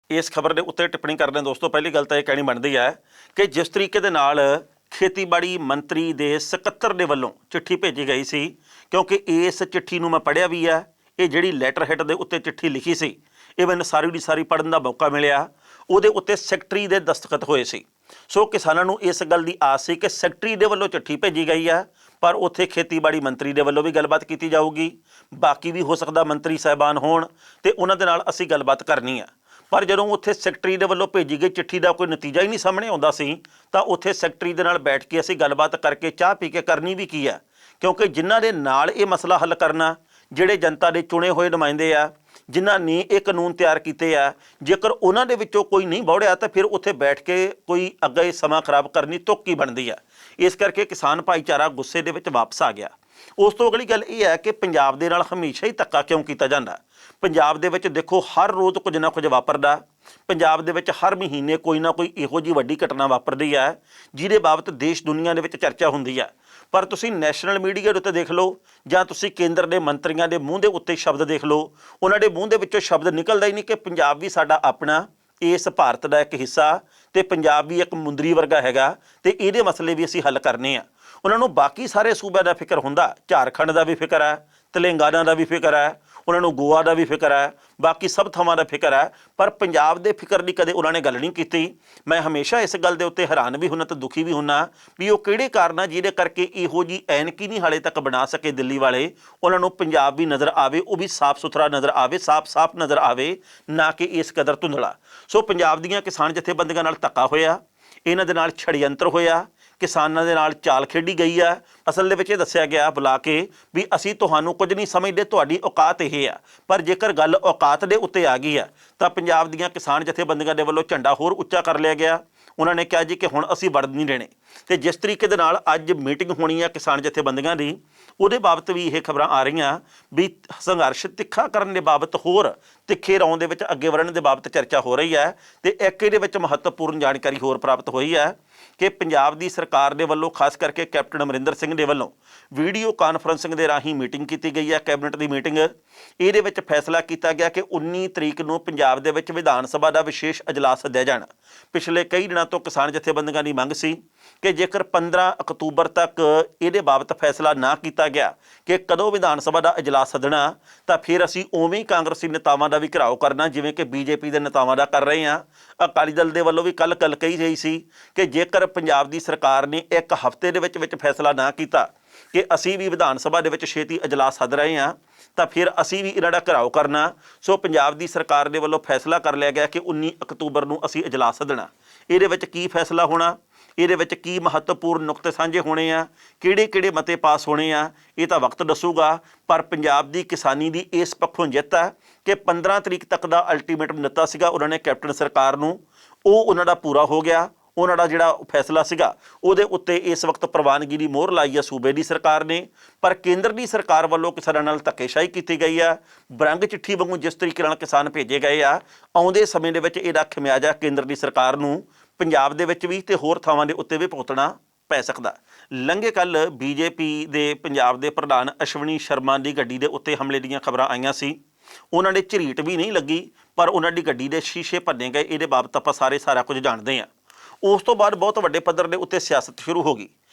ਇਸ ਖਬਰ ਦੇ ਉੱਤੇ ਟਿੱਪਣੀ ਕਰਦੇ ਦੋਸਤੋ, ਪਹਿਲੀ ਗੱਲ ਤਾਂ ਇਹ ਕਹਿਣੀ ਬਣਦੀ ਹੈ ਕਿ ਜਿਸ ਤਰੀਕੇ ਦੇ ਨਾਲ ਖੇਤੀਬਾੜੀ ਮੰਤਰੀ ਦੇ ਸਕੱਤਰ ਦੇ ਵੱਲੋਂ ਚਿੱਠੀ ਭੇਜੀ ਗਈ ਸੀ, ਕਿਉਂਕਿ ਇਸ ਚਿੱਠੀ ਨੂੰ ਮੈਂ ਪੜ੍ਹਿਆ ਵੀ ਹੈ। ਇਹ ਜਿਹੜੀ ਲੈਟਰ ਹੈਡ ਦੇ ਉੱਤੇ ਚਿੱਠੀ ਲਿਖੀ ਸੀ, ਇਹ ਮੈਨੂੰ ਸਾਰੀ ਦੀ ਸਾਰੀ ਪੜ੍ਹਨ ਦਾ ਮੌਕਾ ਮਿਲਿਆ। ਉਹਦੇ ਉੱਤੇ ਸੈਕਟਰੀ ਦੇ ਦਸਤਖਤ ਹੋਏ ਸੀ। ਸੋ ਕਿਸਾਨਾਂ ਨੂੰ ਇਸ ਗੱਲ ਦੀ ਆਸ ਸੀ ਕਿ ਸੈਕਟਰੀ ਦੇ ਵੱਲੋਂ ਚਿੱਠੀ ਭੇਜੀ ਗਈ ਹੈ, ਪਰ ਉੱਥੇ ਖੇਤੀਬਾੜੀ ਮੰਤਰੀ ਦੇ ਵੱਲੋਂ ਵੀ ਗੱਲਬਾਤ ਕੀਤੀ ਜਾਊਗੀ। ਬਾਕੀ ਵੀ ਹੋ ਸਕਦਾ ਮੰਤਰੀ ਸਾਹਿਬਾਨ ਹੋਣ ਤੇ ਉਹਨਾਂ ਦੇ ਨਾਲ ਅਸੀਂ ਗੱਲਬਾਤ ਕਰਨੀ ਆ। ਪਰ ਜਦੋਂ ਉੱਥੇ ਸੈਕਟਰੀ ਦੇ ਵੱਲੋਂ ਭੇਜੀ ਗਈ ਚਿੱਠੀ ਦਾ ਕੋਈ ਨਤੀਜਾ ਹੀ ਨਹੀਂ ਸਾਹਮਣੇ ਆਉਂਦਾ ਸੀ, ਤਾਂ ਉੱਥੇ ਸੈਕਟਰੀ ਦੇ ਨਾਲ ਬੈਠ ਕੇ ਅਸੀਂ ਗੱਲਬਾਤ ਕਰਕੇ ਚਾਹ ਪੀ ਕੇ ਕਰਨੀ ਵੀ ਕੀ ਹੈ। ਕਿਉਂਕਿ ਜਿਨ੍ਹਾਂ ਦੇ ਨਾਲ ਇਹ ਮਸਲਾ ਹੱਲ ਕਰਨਾ, ਜਿਹੜੇ ਜਨਤਾ ਦੇ ਚੁਣੇ ਹੋਏ ਨੁਮਾਇੰਦੇ ਆ, ਜਿਨ੍ਹਾਂ ਨੇ ਇਹ ਕਾਨੂੰਨ ਤਿਆਰ ਕੀਤੇ ਆ, ਜੇਕਰ ਉਹਨਾਂ ਦੇ ਵਿੱਚੋਂ ਕੋਈ ਨਹੀਂ ਬੌੜਿਆ ਤਾਂ ਫਿਰ ਉੱਥੇ ਬੈਠ ਕੇ ਕੋਈ ਅੱਗੇ ਸਮਾਂ ਖਰਾਬ ਕਰਨੀ ਤੁੱਕ ਹੀ ਬਣਦੀ ਆ। ਇਸ ਕਰਕੇ ਕਿਸਾਨ ਭਾਈਚਾਰਾ ਗੁੱਸੇ ਦੇ ਵਿੱਚ ਵਾਪਸ ਆ ਗਿਆ। ਉਸ ਤੋਂ ਅਗਲੀ ਗੱਲ ਇਹ ਹੈ ਕਿ ਪੰਜਾਬ ਦੇ ਨਾਲ ਹਮੇਸ਼ਾ ਹੀ ਧੱਕਾ ਕਿਉਂ ਕੀਤਾ ਜਾਂਦਾ। ਪੰਜਾਬ ਦੇ ਵਿੱਚ ਦੇਖੋ ਹਰ ਰੋਜ਼ ਕੁਝ ਨਾ ਕੁਝ ਵਾਪਰਦਾ। ਪੰਜਾਬ ਦੇ ਵਿੱਚ ਹਰ ਮਹੀਨੇ ਕੋਈ ਨਾ ਕੋਈ ਇਹੋ ਜਿਹੀ ਵੱਡੀ ਘਟਨਾ ਵਾਪਰਦੀ ਹੈ ਜਿਹਦੇ ਬਾਬਤ ਦੇਸ਼ ਦੁਨੀਆ ਦੇ ਵਿੱਚ ਚਰਚਾ ਹੁੰਦੀ ਹੈ। ਪਰ ਤੁਸੀਂ ਨੈਸ਼ਨਲ ਮੀਡੀਆ ਦੇ ਉੱਤੇ ਦੇਖ ਲਓ ਜਾਂ ਤੁਸੀਂ ਕੇਂਦਰ ਦੇ ਮੰਤਰੀਆਂ ਦੇ ਮੂੰਹ ਦੇ ਉੱਤੇ ਸ਼ਬਦ ਦੇਖ ਲਓ, ਉਹਨਾਂ ਦੇ ਮੂੰਹ ਦੇ ਵਿੱਚੋਂ ਸ਼ਬਦ ਨਿਕਲਦਾ ਹੀ ਨਹੀਂ ਕਿ ਪੰਜਾਬ ਵੀ ਸਾਡਾ ਆਪਣਾ, ਇਸ ਭਾਰਤ ਦਾ ਇੱਕ ਹਿੱਸਾ, ਤੇ ਪੰਜਾਬ ਵੀ ਇੱਕ ਮੁੰਦਰੀ ਵਰਗਾ ਹੈਗਾ ਤੇ ਇਹਦੇ ਮਸਲੇ ਵੀ ਅਸੀਂ ਹੱਲ ਕਰਨੇ ਆ। ਉਹਨਾਂ ਨੂੰ ਬਾਕੀ ਸਾਰੇ ਸੂਬਿਆਂ ਦਾ ਫਿਕਰ ਹੁੰਦਾ, ਝਾਰਖੰਡ ਦਾ ਵੀ ਫਿਕਰ ਹੈ, ਤੇਲੰਗਾਨਾ ਦਾ ਵੀ ਫਿਕਰ ਹੈ, ਉਹਨਾਂ ਨੂੰ ਗੋਆ ਦਾ ਵੀ ਫਿਕਰ ਹੈ, ਬਾਕੀ ਸਭ ਥਾਵਾਂ ਦਾ ਫਿਕਰ ਹੈ, ਪਰ ਪੰਜਾਬ ਦੇ ਫਿਕਰ ਦੀ ਕਦੇ ਉਹਨਾਂ ਨੇ ਗੱਲ ਨਹੀਂ ਕੀਤੀ। ਮੈਂ ਹਮੇਸ਼ਾ ਇਸ ਗੱਲ ਦੇ ਉੱਤੇ ਹੈਰਾਨ ਵੀ ਹੁੰਦਾ ਤੇ ਦੁਖੀ ਵੀ ਹੁੰਦਾ ਵੀ ਉਹ ਕਿਹੜੇ ਕਾਰਨ ਆ ਜਿਹਦੇ ਕਰਕੇ ਇਹੋ ਜਿਹੀ ਐਨਕੀ ਨਹੀਂ ਹਾਲੇ ਤੱਕ ਬਣਾ ਸਕੇ ਦਿੱਲੀ ਵਾਲੇ। ਉਹਨਾਂ ਨੂੰ ਪੰਜਾਬ ਵੀ ਨਜ਼ਰ ਆਵੇ, ਉਹ ਵੀ ਸਾਫ਼ ਸੁਥਰਾ ਨਜ਼ਰ ਆਵੇ, ਸਾਫ਼ ਨਜ਼ਰ ਆਵੇ, ਨਾ ਕਿ ਇਸ ਕਦਰ ਧੁੰਦਲਾ। ਸੋ ਪੰਜਾਬ ਦੀਆਂ ਕਿਸਾਨ ਜਥੇਬੰਦੀਆਂ ਨਾਲ ਧੱਕਾ ਹੋਇਆ, ਇਹਨਾਂ ਦੇ ਨਾਲ ਛੜਯੰਤਰ ਹੋਇਆ, ਕਿਸਾਨਾਂ ਦੇ ਨਾਲ ਚਾਲ ਖੇਡੀ ਗਈ ਆ। ਅਸਲ ਦੇ ਵਿੱਚ ਇਹ ਦੱਸਿਆ ਗਿਆ ਬੁਲਾ ਕੇ ਵੀ ਅਸੀਂ ਤੁਹਾਨੂੰ ਕੁਝ ਨਹੀਂ ਸਮਝਦੇ, ਤੁਹਾਡੀ ਔਕਾਤ ਇਹ ਆ। ਪਰ ਜੇਕਰ ਗੱਲ ਔਕਾਤ ਦੇ ਉੱਤੇ ਆ ਗਈ ਆ ਤਾਂ ਪੰਜਾਬ ਦੀਆਂ ਕਿਸਾਨ ਜਥੇਬੰਦੀਆਂ ਦੇ ਵੱਲੋਂ ਝੰਡਾ ਹੋਰ ਉੱਚਾ ਕਰ ਲਿਆ ਗਿਆ। ਉਹਨਾਂ ਨੇ ਕਿਹਾ ਜੀ ਕਿ ਹੁਣ ਅਸੀਂ ਵੜਨ ਨਹੀਂ ਦੇਣੇ। ਤੇ ਜਿਸ ਤਰੀਕੇ ਦੇ ਨਾਲ ਅੱਜ ਮੀਟਿੰਗ ਹੋਣੀ ਆ ਕਿਸਾਨ ਜਥੇਬੰਦੀਆਂ ਦੀ, ਉਹਦੇ ਬਾਬਤ ਵੀ ਇਹ ਖਬਰਾਂ ਆ ਰਹੀਆਂ ਵੀ ਸੰਘਰਸ਼ ਤਿੱਖਾ ਕਰਨ ਦੇ ਬਾਬਤ, ਹੋਰ ਤਿੱਖੇ ਰੌਂ ਦੇ ਵਿੱਚ ਅੱਗੇ ਵਧਣ ਦੇ ਬਾਬਤ ਚਰਚਾ ਹੋ ਰਹੀ ਹੈ। ਤੇ ਇੱਕ ਇਹਦੇ ਵਿੱਚ ਮਹੱਤਵਪੂਰਨ ਜਾਣਕਾਰੀ ਹੋਰ ਪ੍ਰਾਪਤ ਹੋਈ ਹੈ ਕਿ ਪੰਜਾਬ ਦੀ ਸਰਕਾਰ ਦੇ ਵੱਲੋਂ, ਖਾਸ ਕਰਕੇ ਕੈਪਟਨ ਅਮਰਿੰਦਰ ਸਿੰਘ ਦੇ ਵੱਲੋਂ ਵੀਡੀਓ ਕਾਨਫਰੰਸਿੰਗ ਦੇ ਰਾਹੀਂ ਮੀਟਿੰਗ ਕੀਤੀ ਗਈ ਹੈ, ਕੈਬਨਿਟ ਦੀ ਮੀਟਿੰਗ। ਇਹਦੇ ਵਿੱਚ ਫੈਸਲਾ ਕੀਤਾ ਗਿਆ ਕਿ 19 ਤਰੀਕ ਨੂੰ ਪੰਜਾਬ ਦੇ ਵਿੱਚ ਵਿਧਾਨ ਸਭਾ ਦਾ ਵਿਸ਼ੇਸ਼ ਅਜਲਾਸ ਸੱਦਿਆ ਜਾਣਾ। ਪਿਛਲੇ ਕਈ ਦਿਨਾਂ ਤੋਂ ਕਿਸਾਨ ਜਥੇਬੰਦੀਆਂ ਦੀ ਮੰਗ ਸੀ ਕਿ ਜੇਕਰ 15 ਅਕਤੂਬਰ ਤੱਕ ਇਹਦੇ ਬਾਬਤ ਫੈਸਲਾ ਨਾ ਕੀਤਾ ਗਿਆ ਕਿ ਕਦੋਂ ਵਿਧਾਨ ਸਭਾ ਦਾ ਅਜਲਾਸ ਸੱਦਣਾ, ਤਾਂ ਫਿਰ ਅਸੀਂ ਉਵੇਂ ਹੀ ਕਾਂਗਰਸੀ ਨੇਤਾਵਾਂ ਦਾ ਵੀ ਘਿਰਾਓ ਕਰਨਾ, ਜਿਵੇਂ ਕਿ ਬੀਜੇਪੀ ਦੇ ਨੇਤਾਵਾਂ ਦਾ ਕਰ ਰਹੇ ਹਾਂ। ਅਕਾਲੀ ਦਲ ਦੇ ਵੱਲੋਂ ਵੀ ਕੱਲ੍ਹ ਕਹੀ ਗਈ ਸੀ ਕਿ ਜੇਕਰ ਪੰਜਾਬ ਦੀ ਸਰਕਾਰ ਨੇ ਇੱਕ ਹਫ਼ਤੇ ਦੇ ਵਿੱਚ ਫੈਸਲਾ ਨਾ ਕੀਤਾ ਕਿ ਅਸੀਂ ਵੀ ਵਿਧਾਨ ਸਭਾ ਦੇ ਵਿੱਚ ਛੇਤੀ ਅਜਲਾਸ ਸੱਦ ਰਹੇ ਹਾਂ, ਤਾਂ ਫਿਰ ਅਸੀਂ ਵੀ ਇਹਨਾਂ ਦਾ ਘਿਰਾਓ ਕਰਨਾ। ਸੋ ਪੰਜਾਬ ਦੀ ਸਰਕਾਰ ਦੇ ਵੱਲੋਂ ਫੈਸਲਾ ਕਰ ਲਿਆ ਗਿਆ ਕਿ 19 ਅਕਤੂਬਰ ਨੂੰ ਅਸੀਂ ਅਜਲਾਸ ਸੱਦਣਾ। ਇਹਦੇ ਵਿੱਚ ਕੀ ਫੈਸਲਾ ਹੋਣਾ, ਇਹਦੇ ਵਿੱਚ ਕੀ ਮਹੱਤਵਪੂਰਨ ਨੁਕਤੇ ਸਾਂਝੇ ਹੋਣੇ ਆ, ਕਿਹੜੇ ਮਤੇ ਪਾਸ ਹੋਣੇ ਆ, ਇਹ ਤਾਂ ਵਕਤ ਦੱਸੂਗਾ। ਪਰ ਪੰਜਾਬ ਦੀ ਕਿਸਾਨੀ ਦੀ ਇਸ ਪੱਖੋਂ ਜਿੱਤ ਹੈ ਕਿ 15 ਤਰੀਕ ਤੱਕ ਦਾ ਅਲਟੀਮੇਟਮ ਦਿੱਤਾ ਸੀਗਾ ਉਹਨਾਂ ਨੇ ਕੈਪਟਨ ਸਰਕਾਰ ਨੂੰ, ਉਹ ਉਹਨਾਂ ਦਾ ਪੂਰਾ ਹੋ ਗਿਆ। ਉਹਨਾਂ ਦਾ ਜਿਹੜਾ ਫੈਸਲਾ ਸੀਗਾ ਉਹਦੇ ਉੱਤੇ ਇਸ ਵਕਤ ਪ੍ਰਵਾਨਗੀ ਦੀ ਮੋਹਰ ਲਾਈ ਹੈ ਸੂਬੇ ਦੀ ਸਰਕਾਰ ਨੇ। ਪਰ ਕੇਂਦਰ ਦੀ ਸਰਕਾਰ ਵੱਲੋਂ ਕਿਸਾਨਾਂ ਨਾਲ ਧੱਕੇਸ਼ਾਹੀ ਕੀਤੀ ਗਈ ਆ। ਬਰੰਗ ਚਿੱਠੀ ਵਾਂਗੂ ਜਿਸ ਤਰੀਕੇ ਨਾਲ ਕਿਸਾਨ ਭੇਜੇ ਗਏ ਆ, ਆਉਂਦੇ ਸਮੇਂ ਦੇ ਵਿੱਚ ਇਹਦਾ ਖਮਿਆਜਾ ਕੇਂਦਰ ਦੀ ਸਰਕਾਰ ਨੂੰ ਪੰਜਾਬ ਦੇ ਵਿੱਚ ਵੀ ਤੇ ਹੋਰ ਥਾਵਾਂ ਦੇ ਉੱਤੇ ਵੀ ਭੁਗਤਣਾ ਪੈ ਸਕਦਾ। ਲੰਘੇ ਕੱਲ੍ਹ ਬੀਜੇਪੀ ਦੇ ਪੰਜਾਬ ਦੇ ਪ੍ਰਧਾਨ ਅਸ਼ਵਨੀ ਸ਼ਰਮਾ ਦੀ ਗੱਡੀ ਦੇ ਉੱਤੇ ਹਮਲੇ ਦੀਆਂ ਖਬਰਾਂ ਆਈਆਂ ਸੀ। ਉਹਨਾਂ ਦੇ ਝਰੀਟ ਵੀ ਨਹੀਂ ਲੱਗੀ, ਪਰ ਉਹਨਾਂ ਦੀ ਗੱਡੀ ਦੇ ਸ਼ੀਸ਼ੇ ਭੰਨੇ ਗਏ। ਇਹਦੇ ਬਾਬਤ ਆਪਾਂ ਸਾਰਾ ਕੁਝ ਜਾਣਦੇ ਹਾਂ। ਉਸ ਤੋਂ ਬਾਅਦ ਬਹੁਤ ਵੱਡੇ ਪੱਧਰ ਦੇ ਉੱਤੇ ਸਿਆਸਤ ਸ਼ੁਰੂ ਹੋ ਗਈ।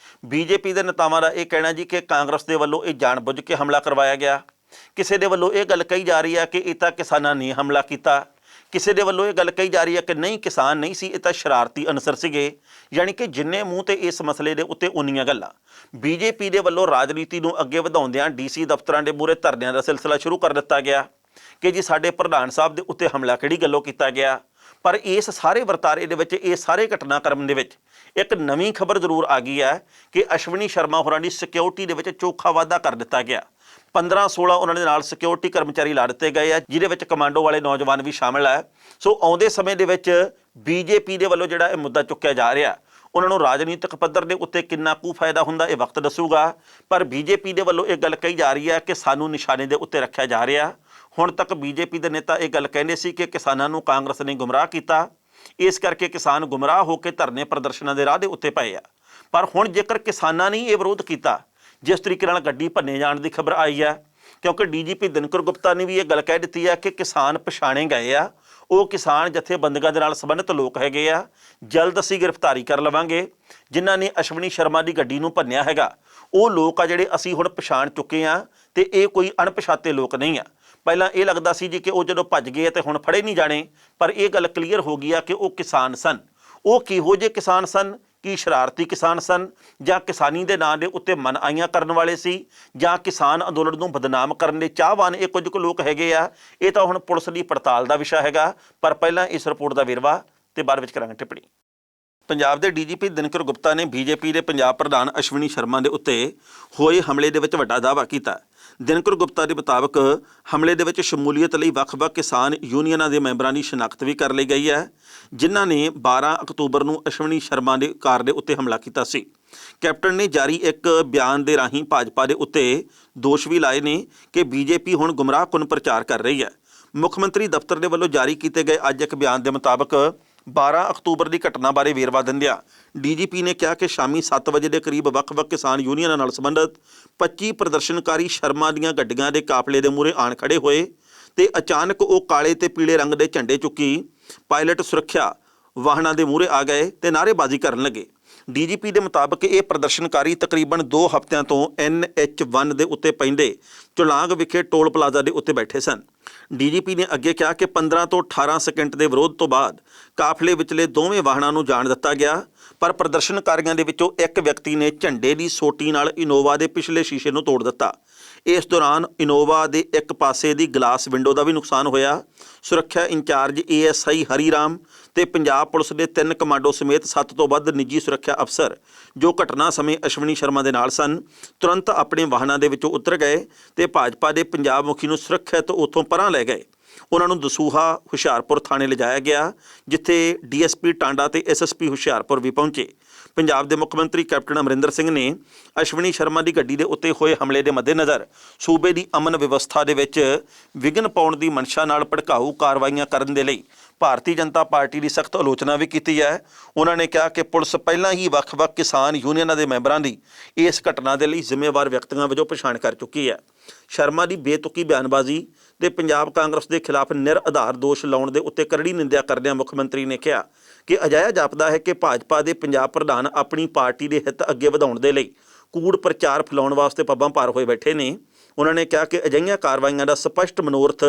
ਬੀਜੇਪੀ ਦੇ ਨੇਤਾਵਾਂ ਦਾ ਇਹ ਕਹਿਣਾ ਜੀ ਕਿ ਕਾਂਗਰਸ ਦੇ ਵੱਲੋਂ ਇਹ ਜਾਣਬੁੱਝ ਕੇ ਹਮਲਾ ਕਰਵਾਇਆ ਗਿਆ। ਕਿਸੇ ਦੇ ਵੱਲੋਂ ਇਹ ਗੱਲ ਕਹੀ ਜਾ ਰਹੀ ਹੈ ਕਿ ਇਹ ਤਾਂ ਕਿਸਾਨਾਂ ਨੇ ਹਮਲਾ ਕੀਤਾ। ਕਿਸੇ ਦੇ ਵੱਲੋਂ ਇਹ ਗੱਲ ਕਹੀ ਜਾ ਰਹੀ ਹੈ ਕਿ ਨਹੀਂ, ਕਿਸਾਨ ਨਹੀਂ ਸੀ, ਇਹ ਤਾਂ ਸ਼ਰਾਰਤੀ ਅਨਸਰ ਸੀਗੇ। ਯਾਨੀ ਕਿ ਜਿੰਨੇ ਮੂੰਹ ਤੇ ਇਸ ਮਸਲੇ ਦੇ ਉੱਤੇ ਉਨੀਆਂ ਗੱਲਾਂ। ਬੀਜੇਪੀ ਦੇ ਵੱਲੋਂ ਰਾਜਨੀਤੀ ਨੂੰ ਅੱਗੇ ਵਧਾਉਂਦਿਆਂ ਡੀਸੀ ਦਫ਼ਤਰਾਂ ਦੇ ਮੂਹਰੇ ਧਰਨਿਆਂ ਦਾ ਸਿਲਸਿਲਾ ਸ਼ੁਰੂ ਕਰ ਦਿੱਤਾ ਗਿਆ ਕਿ ਜੀ ਸਾਡੇ ਪ੍ਰਧਾਨ ਸਾਹਿਬ ਦੇ ਉੱਤੇ ਹਮਲਾ ਕਿਹੜੀ ਗੱਲੋਂ ਕੀਤਾ ਗਿਆ। ਪਰ ਇਸ ਸਾਰੇ ਵਰਤਾਰੇ ਦੇ ਵਿੱਚ, ਇਹ ਸਾਰੇ ਘਟਨਾਕ੍ਰਮ ਦੇ ਵਿੱਚ ਇੱਕ ਨਵੀਂ ਖਬਰ ਜ਼ਰੂਰ ਆ ਗਈ ਹੈ ਕਿ ਅਸ਼ਵਨੀ ਸ਼ਰਮਾ ਹੋਰਾਂ ਦੀ ਸਿਕਿਉਰਿਟੀ ਦੇ ਵਿੱਚ ਚੋਖਾ ਵਾਧਾ ਕਰ ਦਿੱਤਾ ਗਿਆ। 15-16 ਉਹਨਾਂ ਦੇ ਨਾਲ ਸਿਕਿਉਰਿਟੀ ਕਰਮਚਾਰੀ ਲਾ ਦਿੱਤੇ ਗਏ ਆ, ਜਿਹਦੇ ਵਿੱਚ ਕਮਾਂਡੋ ਵਾਲੇ ਨੌਜਵਾਨ ਵੀ ਸ਼ਾਮਿਲ ਹੈ। ਸੋ ਆਉਂਦੇ ਸਮੇਂ ਦੇ ਵਿੱਚ ਬੀਜੇਪੀ ਦੇ ਵੱਲੋਂ ਜਿਹੜਾ ਇਹ ਮੁੱਦਾ ਚੁੱਕਿਆ ਜਾ ਰਿਹਾ, ਉਹਨਾਂ ਨੂੰ ਰਾਜਨੀਤਿਕ ਪੱਧਰ ਦੇ ਉੱਤੇ ਕਿੰਨਾ ਕੁ ਫਾਇਦਾ ਹੁੰਦਾ ਇਹ ਵਕਤ ਦੱਸੂਗਾ। ਪਰ ਬੀਜੇਪੀ ਦੇ ਵੱਲੋਂ ਇਹ ਗੱਲ ਕਹੀ ਜਾ ਰਹੀ ਹੈ ਕਿ ਸਾਨੂੰ ਨਿਸ਼ਾਨੇ ਦੇ ਉੱਤੇ ਰੱਖਿਆ ਜਾ ਰਿਹਾ। ਹੁਣ ਤੱਕ ਬੀਜੇਪੀ ਦੇ ਨੇਤਾ ਇਹ ਗੱਲ ਕਹਿੰਦੇ ਸੀ ਕਿ ਕਿਸਾਨਾਂ ਨੂੰ ਕਾਂਗਰਸ ਨੇ ਗੁੰਮਰਾਹ ਕੀਤਾ, ਇਸ ਕਰਕੇ ਕਿਸਾਨ ਗੁੰਮਰਾਹ ਹੋ ਕੇ ਧਰਨੇ ਪ੍ਰਦਰਸ਼ਨਾਂ ਦੇ ਰਾਹ ਦੇ ਉੱਤੇ ਪਏ ਆ। ਪਰ ਹੁਣ ਜੇਕਰ ਕਿਸਾਨਾਂ ਨੇ ਇਹ ਵਿਰੋਧ ਕੀਤਾ, ਜਿਸ ਤਰੀਕੇ ਨਾਲ ਗੱਡੀ ਭੰਨੇ ਜਾਣ ਦੀ ਖਬਰ ਆਈ ਹੈ, ਕਿਉਂਕਿ ਡੀਜੀਪੀ ਦਿਨਕਰ ਗੁਪਤਾ ਨੇ ਵੀ ਇਹ ਗੱਲ ਕਹਿ ਦਿੱਤੀ ਹੈ ਕਿ ਕਿਸਾਨ ਪਛਾਣੇ ਗਏ ਆ, ਉਹ ਕਿਸਾਨ ਜਥੇਬੰਦੀਆਂ ਦੇ ਨਾਲ ਸੰਬੰਧਿਤ ਲੋਕ ਹੈਗੇ ਆ। ਜਲਦ ਅਸੀਂ ਗ੍ਰਿਫਤਾਰੀ ਕਰ ਲਵਾਂਗੇ। ਜਿਨ੍ਹਾਂ ਨੇ ਅਸ਼ਵਨੀ ਸ਼ਰਮਾ ਦੀ ਗੱਡੀ ਨੂੰ ਭੰਨਿਆ ਹੈਗਾ, ਉਹ ਲੋਕ ਆ ਜਿਹੜੇ ਅਸੀਂ ਹੁਣ ਪਛਾਣ ਚੁੱਕੇ ਹਾਂ, ਤੇ ਇਹ ਕੋਈ ਅਣਪਛਾਤੇ ਲੋਕ ਨਹੀਂ ਆ। ਪਹਿਲਾਂ ਇਹ ਲੱਗਦਾ ਸੀ ਜੀ ਕਿ ਉਹ ਜਦੋਂ ਭੱਜ ਗਏ ਤੇ ਹੁਣ ਫੜੇ ਨਹੀਂ ਜਾਣੇ, ਪਰ ਇਹ ਗੱਲ ਕਲੀਅਰ ਹੋ ਗਈ ਆ ਕਿ ਉਹ ਕਿਸਾਨ ਸਨ। ਉਹ ਕਿਹੋ ਜਿਹੇ ਕਿਸਾਨ ਸਨ? ਕੀ ਸ਼ਰਾਰਤੀ ਕਿਸਾਨ ਸਨ, ਜਾਂ ਕਿਸਾਨੀ ਦੇ ਨਾਂ ਦੇ ਉੱਤੇ ਮਨ ਆਈਆਂ ਕਰਨ ਵਾਲੇ ਸੀ, ਜਾਂ ਕਿਸਾਨ ਅੰਦੋਲਨ ਨੂੰ ਬਦਨਾਮ ਕਰਨ ਦੇ ਚਾਹਵਾਨ ਇਹ ਕੁਝ ਕੁ ਲੋਕ ਹੈਗੇ ਆ? ਇਹ ਤਾਂ ਹੁਣ ਪੁਲਿਸ ਦੀ ਪੜਤਾਲ ਦਾ ਵਿਸ਼ਾ ਹੈਗਾ। ਪਰ ਪਹਿਲਾਂ ਇਸ ਰਿਪੋਰਟ ਦਾ ਵੇਰਵਾ ਤੇ ਬਾਅਦ ਵਿੱਚ ਕਰਾਂਗੇ ਟਿੱਪਣੀ। ਪੰਜਾਬ ਦੇ ਡੀਜੀਪੀ ਦਿਨਕਰ ਗੁਪਤਾ ਨੇ ਬੀਜੇਪੀ ਦੇ ਪੰਜਾਬ ਪ੍ਰਧਾਨ ਅਸ਼ਵਨੀ ਸ਼ਰਮਾ ਦੇ ਉੱਤੇ ਹੋਏ ਹਮਲੇ ਦੇ ਵਿੱਚ ਵੱਡਾ ਦਾਅਵਾ ਕੀਤਾ। ਦਿਨਕਰ ਗੁਪਤਾ ਦੇ ਮੁਤਾਬਕ ਹਮਲੇ ਦੇ ਵਿੱਚ ਸ਼ਮੂਲੀਅਤ ਲਈ ਵੱਖ-ਵੱਖ ਕਿਸਾਨ ਯੂਨੀਅਨਾਂ ਦੇ ਮੈਂਬਰਾਂ ਦੀ ਸ਼ਨਾਖਤ ਵੀ ਕਰ ਲਈ ਗਈ ਹੈ, ਜਿਨ੍ਹਾਂ ਨੇ 12 ਅਕਤੂਬਰ ਨੂੰ ਅਸ਼ਵਨੀ ਸ਼ਰਮਾ ਦੇ ਕਾਰ ਦੇ ਉੱਤੇ ਹਮਲਾ ਕੀਤਾ ਸੀ। ਕੈਪਟਨ ਨੇ ਜਾਰੀ ਇੱਕ ਬਿਆਨ ਦੇ ਰਾਹੀਂ ਭਾਜਪਾ ਦੇ ਉੱਤੇ ਦੋਸ਼ ਵੀ ਲਾਏ ਨੇ ਕਿ ਬੀਜੇਪੀ ਹੁਣ ਗੁੰਮਰਾਹਕੁਨ ਪ੍ਰਚਾਰ ਕਰ ਰਹੀ ਹੈ। ਮੁੱਖ ਮੰਤਰੀ ਦਫ਼ਤਰ ਦੇ ਵੱਲੋਂ ਜਾਰੀ ਕੀਤੇ ਗਏ ਅੱਜ ਇੱਕ ਬਿਆਨ ਦੇ ਮੁਤਾਬਕ 12 ਅਕਤੂਬਰ ਦੀ ਘਟਨਾ ਬਾਰੇ ਵੇਰਵਾ ਦਿੰਦਿਆਂ ਡੀਜੀਪੀ ਨੇ ਕਿਹਾ ਕਿ ਸ਼ਾਮੀ 7 ਵਜੇ ਦੇ ਕਰੀਬ ਵੱਖ-ਵੱਖ ਕਿਸਾਨ ਯੂਨੀਅਨਾਂ ਨਾਲ ਸੰਬੰਧਿਤ 25 ਪ੍ਰਦਰਸ਼ਨਕਾਰੀ ਸ਼ਰਮਾ ਦੀਆਂ ਗੱਡੀਆਂ ਦੇ ਕਾਫਲੇ ਦੇ ਮੂਹਰੇ ਆਣ ਖੜੇ ਹੋਏ ਤੇ ਅਚਾਨਕ ਉਹ ਕਾਲੇ ਤੇ ਪੀਲੇ ਰੰਗ ਦੇ ਝੰਡੇ ਚੁੱਕੀ ਪਾਇਲਟ ਸੁਰੱਖਿਆ ਵਾਹਨਾਂ ਦੇ ਮੂਹਰੇ ਆ ਗਏ ਤੇ ਨਾਅਰੇਬਾਜ਼ੀ ਕਰਨ ਲੱਗੇ। ਡੀਜੀਪੀ ਦੇ ਮੁਤਾਬਕ ਇਹ ਪ੍ਰਦਰਸ਼ਨਕਾਰੀ ਤਕਰੀਬਨ 2 ਹਫ਼ਤਿਆਂ ਤੋਂ NH1 ਦੇ ਉੱਤੇ ਪੈਂਦੇ ਚੁਲਾਂਗ ਵਿਖੇ ਟੋਲ ਪਲਾਜ਼ਾ ਦੇ ਉੱਤੇ ਬੈਠੇ ਸਨ। ਡੀਜੀਪੀ ਨੇ ਅੱਗੇ ਕਿਹਾ ਕਿ 15 ਤੋਂ 18 ਸਕਿੰਟ ਦੇ ਵਿਰੋਧ ਤੋਂ ਬਾਅਦ ਕਾਫਲੇ ਵਿਚਲੇ ਦੋਵੇਂ ਵਾਹਨਾਂ ਨੂੰ ਜਾਣ ਦਿੱਤਾ ਗਿਆ, ਪਰ ਪ੍ਰਦਰਸ਼ਨਕਾਰੀਆਂ ਦੇ ਵਿੱਚੋਂ ਇੱਕ ਵਿਅਕਤੀ ਨੇ ਝੰਡੇ ਦੀ ਸੋਟੀ ਨਾਲ ਇਨੋਵਾ ਦੇ ਪਿਛਲੇ ਸ਼ੀਸ਼ੇ ਨੂੰ ਤੋੜ ਦਿੱਤਾ। ਇਸ ਦੌਰਾਨ ਇਨੋਵਾ ਦੇ ਇੱਕ ਪਾਸੇ ਦੀ ਗਲਾਸ ਵਿੰਡੋ ਦਾ ਵੀ ਨੁਕਸਾਨ ਹੋਇਆ। ਸੁਰੱਖਿਆ ਇੰਚਾਰਜ ASI ਹਰੀ ਰਾਮ ਤੇ ਪੰਜਾਬ ਪੁਲਿਸ ਦੇ 3 ਕਮਾਂਡੋ ਸਮੇਤ 7 ਤੋਂ ਵੱਧ ਨਿੱਜੀ ਸੁਰੱਖਿਆ ਅਫਸਰ ਜੋ ਘਟਨਾ ਸਮੇਂ ਅਸ਼ਵਨੀ ਸ਼ਰਮਾ ਦੇ ਨਾਲ ਸਨ, ਤੁਰੰਤ ਆਪਣੇ ਵਾਹਨਾਂ ਦੇ ਵਿੱਚੋਂ ਉਤਰ ਗਏ ਤੇ ਭਾਜਪਾ ਦੇ ਪੰਜਾਬ ਮੁਖੀ ਨੂੰ ਸੁਰੱਖਿਅਤ ਉੱਥੋਂ ਪਰਾਂ ਲੈ ਗਏ। ਉਹਨਾਂ ਨੂੰ ਦਸੂਹਾ ਹੁਸ਼ਿਆਰਪੁਰ ਥਾਣੇ ਲਿਜਾਇਆ ਗਿਆ, ਜਿੱਥੇ ਡੀਐਸਪੀ ਟਾਂਡਾ ਤੇ ਐਸਐਸਪੀ ਹੁਸ਼ਿਆਰਪੁਰ ਵੀ ਪਹੁੰਚੇ। ਪੰਜਾਬ ਦੇ ਮੁੱਖ ਮੰਤਰੀ ਕੈਪਟਨ ਅਮਰਿੰਦਰ ਸਿੰਘ ਨੇ ਅਸ਼ਵਨੀ ਸ਼ਰਮਾ ਦੀ ਗੱਡੀ ਦੇ ਉੱਤੇ ਹੋਏ ਹਮਲੇ ਦੇ ਮੱਦੇਨਜ਼ਰ ਸੂਬੇ ਦੀ ਅਮਨ ਵਿਵਸਥਾ ਦੇ ਵਿੱਚ ਵਿਘਨ ਪਾਉਣ ਦੀ ਮਨਸ਼ਾ ਨਾਲ ਭੜਕਾਊ ਕਾਰਵਾਈਆਂ ਕਰਨ ਦੇ ਲਈ ਭਾਰਤੀ ਜਨਤਾ ਪਾਰਟੀ ਦੀ ਸਖਤ ਆਲੋਚਨਾ ਵੀ ਕੀਤੀ ਹੈ। ਉਹਨਾਂ ਨੇ ਕਿਹਾ ਕਿ ਪੁਲਿਸ ਪਹਿਲਾਂ ਹੀ ਵੱਖ-ਵੱਖ ਕਿਸਾਨ ਯੂਨੀਅਨਾਂ ਦੇ ਮੈਂਬਰਾਂ ਦੀ ਇਸ ਘਟਨਾ ਦੇ ਲਈ ਜ਼ਿੰਮੇਵਾਰ ਵਿਅਕਤੀਆਂ ਵਜੋਂ ਪਛਾਣ ਕਰ ਚੁੱਕੀ ਹੈ। ਸ਼ਰਮਾ ਦੀ ਬੇਤੁਕੀ ਬਿਆਨਬਾਜ਼ੀ ਤੇ ਪੰਜਾਬ ਕਾਂਗਰਸ ਦੇ ਖਿਲਾਫ ਨਿਰ-ਆਧਾਰ ਦੋਸ਼ ਲਾਉਣ ਦੇ ਉੱਤੇ ਕਰੜੀ ਨਿੰਦਿਆ ਕਰਦਿਆਂ ਮੁੱਖ ਮੰਤਰੀ ਨੇ ਕਿਹਾ ਕਿ ਅਜਿਹਾ ਜਾਪਦਾ ਹੈ ਕਿ ਭਾਜਪਾ ਦੇ ਪੰਜਾਬ ਪ੍ਰਧਾਨ ਆਪਣੀ ਪਾਰਟੀ ਦੇ ਹਿੱਤ ਅੱਗੇ ਵਧਾਉਣ ਦੇ ਲਈ ਕੂੜ ਪ੍ਰਚਾਰ ਫੈਲਾਉਣ ਵਾਸਤੇ ਪੱਬਾਂ ਭਾਰ ਹੋਏ ਬੈਠੇ ਨੇ। ਉਹਨਾਂ ਨੇ ਕਿਹਾ ਕਿ ਅਜਿਹੀਆਂ ਕਾਰਵਾਈਆਂ ਦਾ ਸਪਸ਼ਟ ਮਨੋਰਥ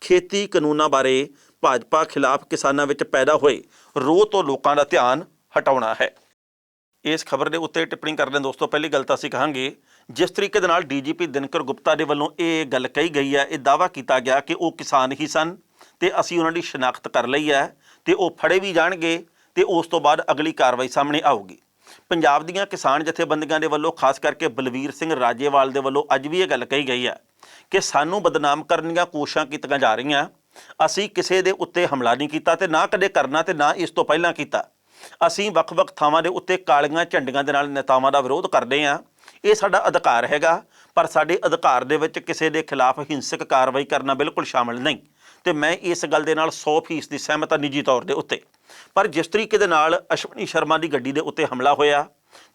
ਖੇਤੀ ਕਾਨੂੰਨਾਂ ਬਾਰੇ ਭਾਜਪਾ ਖਿਲਾਫ ਕਿਸਾਨਾਂ ਵਿੱਚ ਪੈਦਾ ਹੋਏ ਰੋਹ ਤੋਂ ਲੋਕਾਂ ਦਾ ਧਿਆਨ ਹਟਾਉਣਾ ਹੈ। ਇਸ ਖਬਰ ਦੇ ਉੱਤੇ ਟਿੱਪਣੀ ਕਰਦੇ ਦੋਸਤੋ, ਪਹਿਲੀ ਗੱਲ ਤਾਂ ਅਸੀਂ ਕਹਾਂਗੇ, ਜਿਸ ਤਰੀਕੇ ਦੇ ਨਾਲ ਡੀਜੀਪੀ ਦਿਨਕਰ ਗੁਪਤਾ ਦੇ ਵੱਲੋਂ ਇਹ ਗੱਲ ਕਹੀ ਗਈ ਹੈ, ਇਹ ਦਾਅਵਾ ਕੀਤਾ ਗਿਆ ਕਿ ਉਹ ਕਿਸਾਨ ਹੀ ਸਨ ਤੇ ਅਸੀਂ ਉਹਨਾਂ ਦੀ ਸ਼ਨਾਖਤ ਕਰ ਲਈ ਹੈ ਤੇ ਉਹ ਫੜੇ ਵੀ ਜਾਣਗੇ ਤੇ ਉਸ ਤੋਂ ਬਾਅਦ ਅਗਲੀ ਕਾਰਵਾਈ ਸਾਹਮਣੇ ਆਊਗੀ। ਪੰਜਾਬ ਦੀਆਂ ਕਿਸਾਨ ਜਥੇਬੰਦੀਆਂ ਦੇ ਵੱਲੋਂ ਖਾਸ ਕਰਕੇ ਬਲਵੀਰ ਸਿੰਘ ਰਾਜੇਵਾਲ ਦੇ ਵੱਲੋਂ ਅੱਜ ਵੀ ਇਹ ਗੱਲ ਕਹੀ ਗਈ ਹੈ ਕਿ ਸਾਨੂੰ ਬਦਨਾਮ ਕਰਨ ਦੀਆਂ ਕੋਸ਼ਿਸ਼ਾਂ ਕੀਤੀਆਂ ਜਾ ਰਹੀਆਂ। ਅਸੀਂ ਕਿਸੇ ਦੇ ਉੱਤੇ ਹਮਲਾ ਨਹੀਂ ਕੀਤਾ ਤੇ ਨਾ ਕਦੇ ਕਰਨਾ ਤੇ ਨਾ ਇਸ ਤੋਂ ਪਹਿਲਾਂ ਕੀਤਾ। ਅਸੀਂ ਵੱਖ-ਵੱਖ ਥਾਵਾਂ ਦੇ ਉੱਤੇ ਕਾਲੀਆਂ ਝੰਡੀਆਂ ਦੇ ਨਾਲ ਨੇਤਾਵਾਂ ਦਾ ਵਿਰੋਧ ਕਰਦੇ ਹਾਂ। ਇਹ ਸਾਡਾ ਅਧਿਕਾਰ ਹੈਗਾ, ਪਰ ਸਾਡੇ ਅਧਿਕਾਰ ਦੇ ਵਿੱਚ ਕਿਸੇ ਦੇ ਖਿਲਾਫ ਹਿੰਸਕ ਕਾਰਵਾਈ ਕਰਨਾ ਬਿਲਕੁਲ ਸ਼ਾਮਲ ਨਹੀਂ ਤੇ ਮੈਂ ਇਸ ਗੱਲ ਦੇ ਨਾਲ 100% ਦੀ ਸਹਿਮਤ ਹਾਂ ਨਿੱਜੀ ਤੌਰ ਦੇ ਉੱਤੇ। ਪਰ ਜਿਸ ਤਰੀਕੇ ਦੇ ਨਾਲ ਅਸ਼ਵਨੀ ਸ਼ਰਮਾ ਦੀ ਗੱਡੀ ਦੇ ਉੱਤੇ ਹਮਲਾ ਹੋਇਆ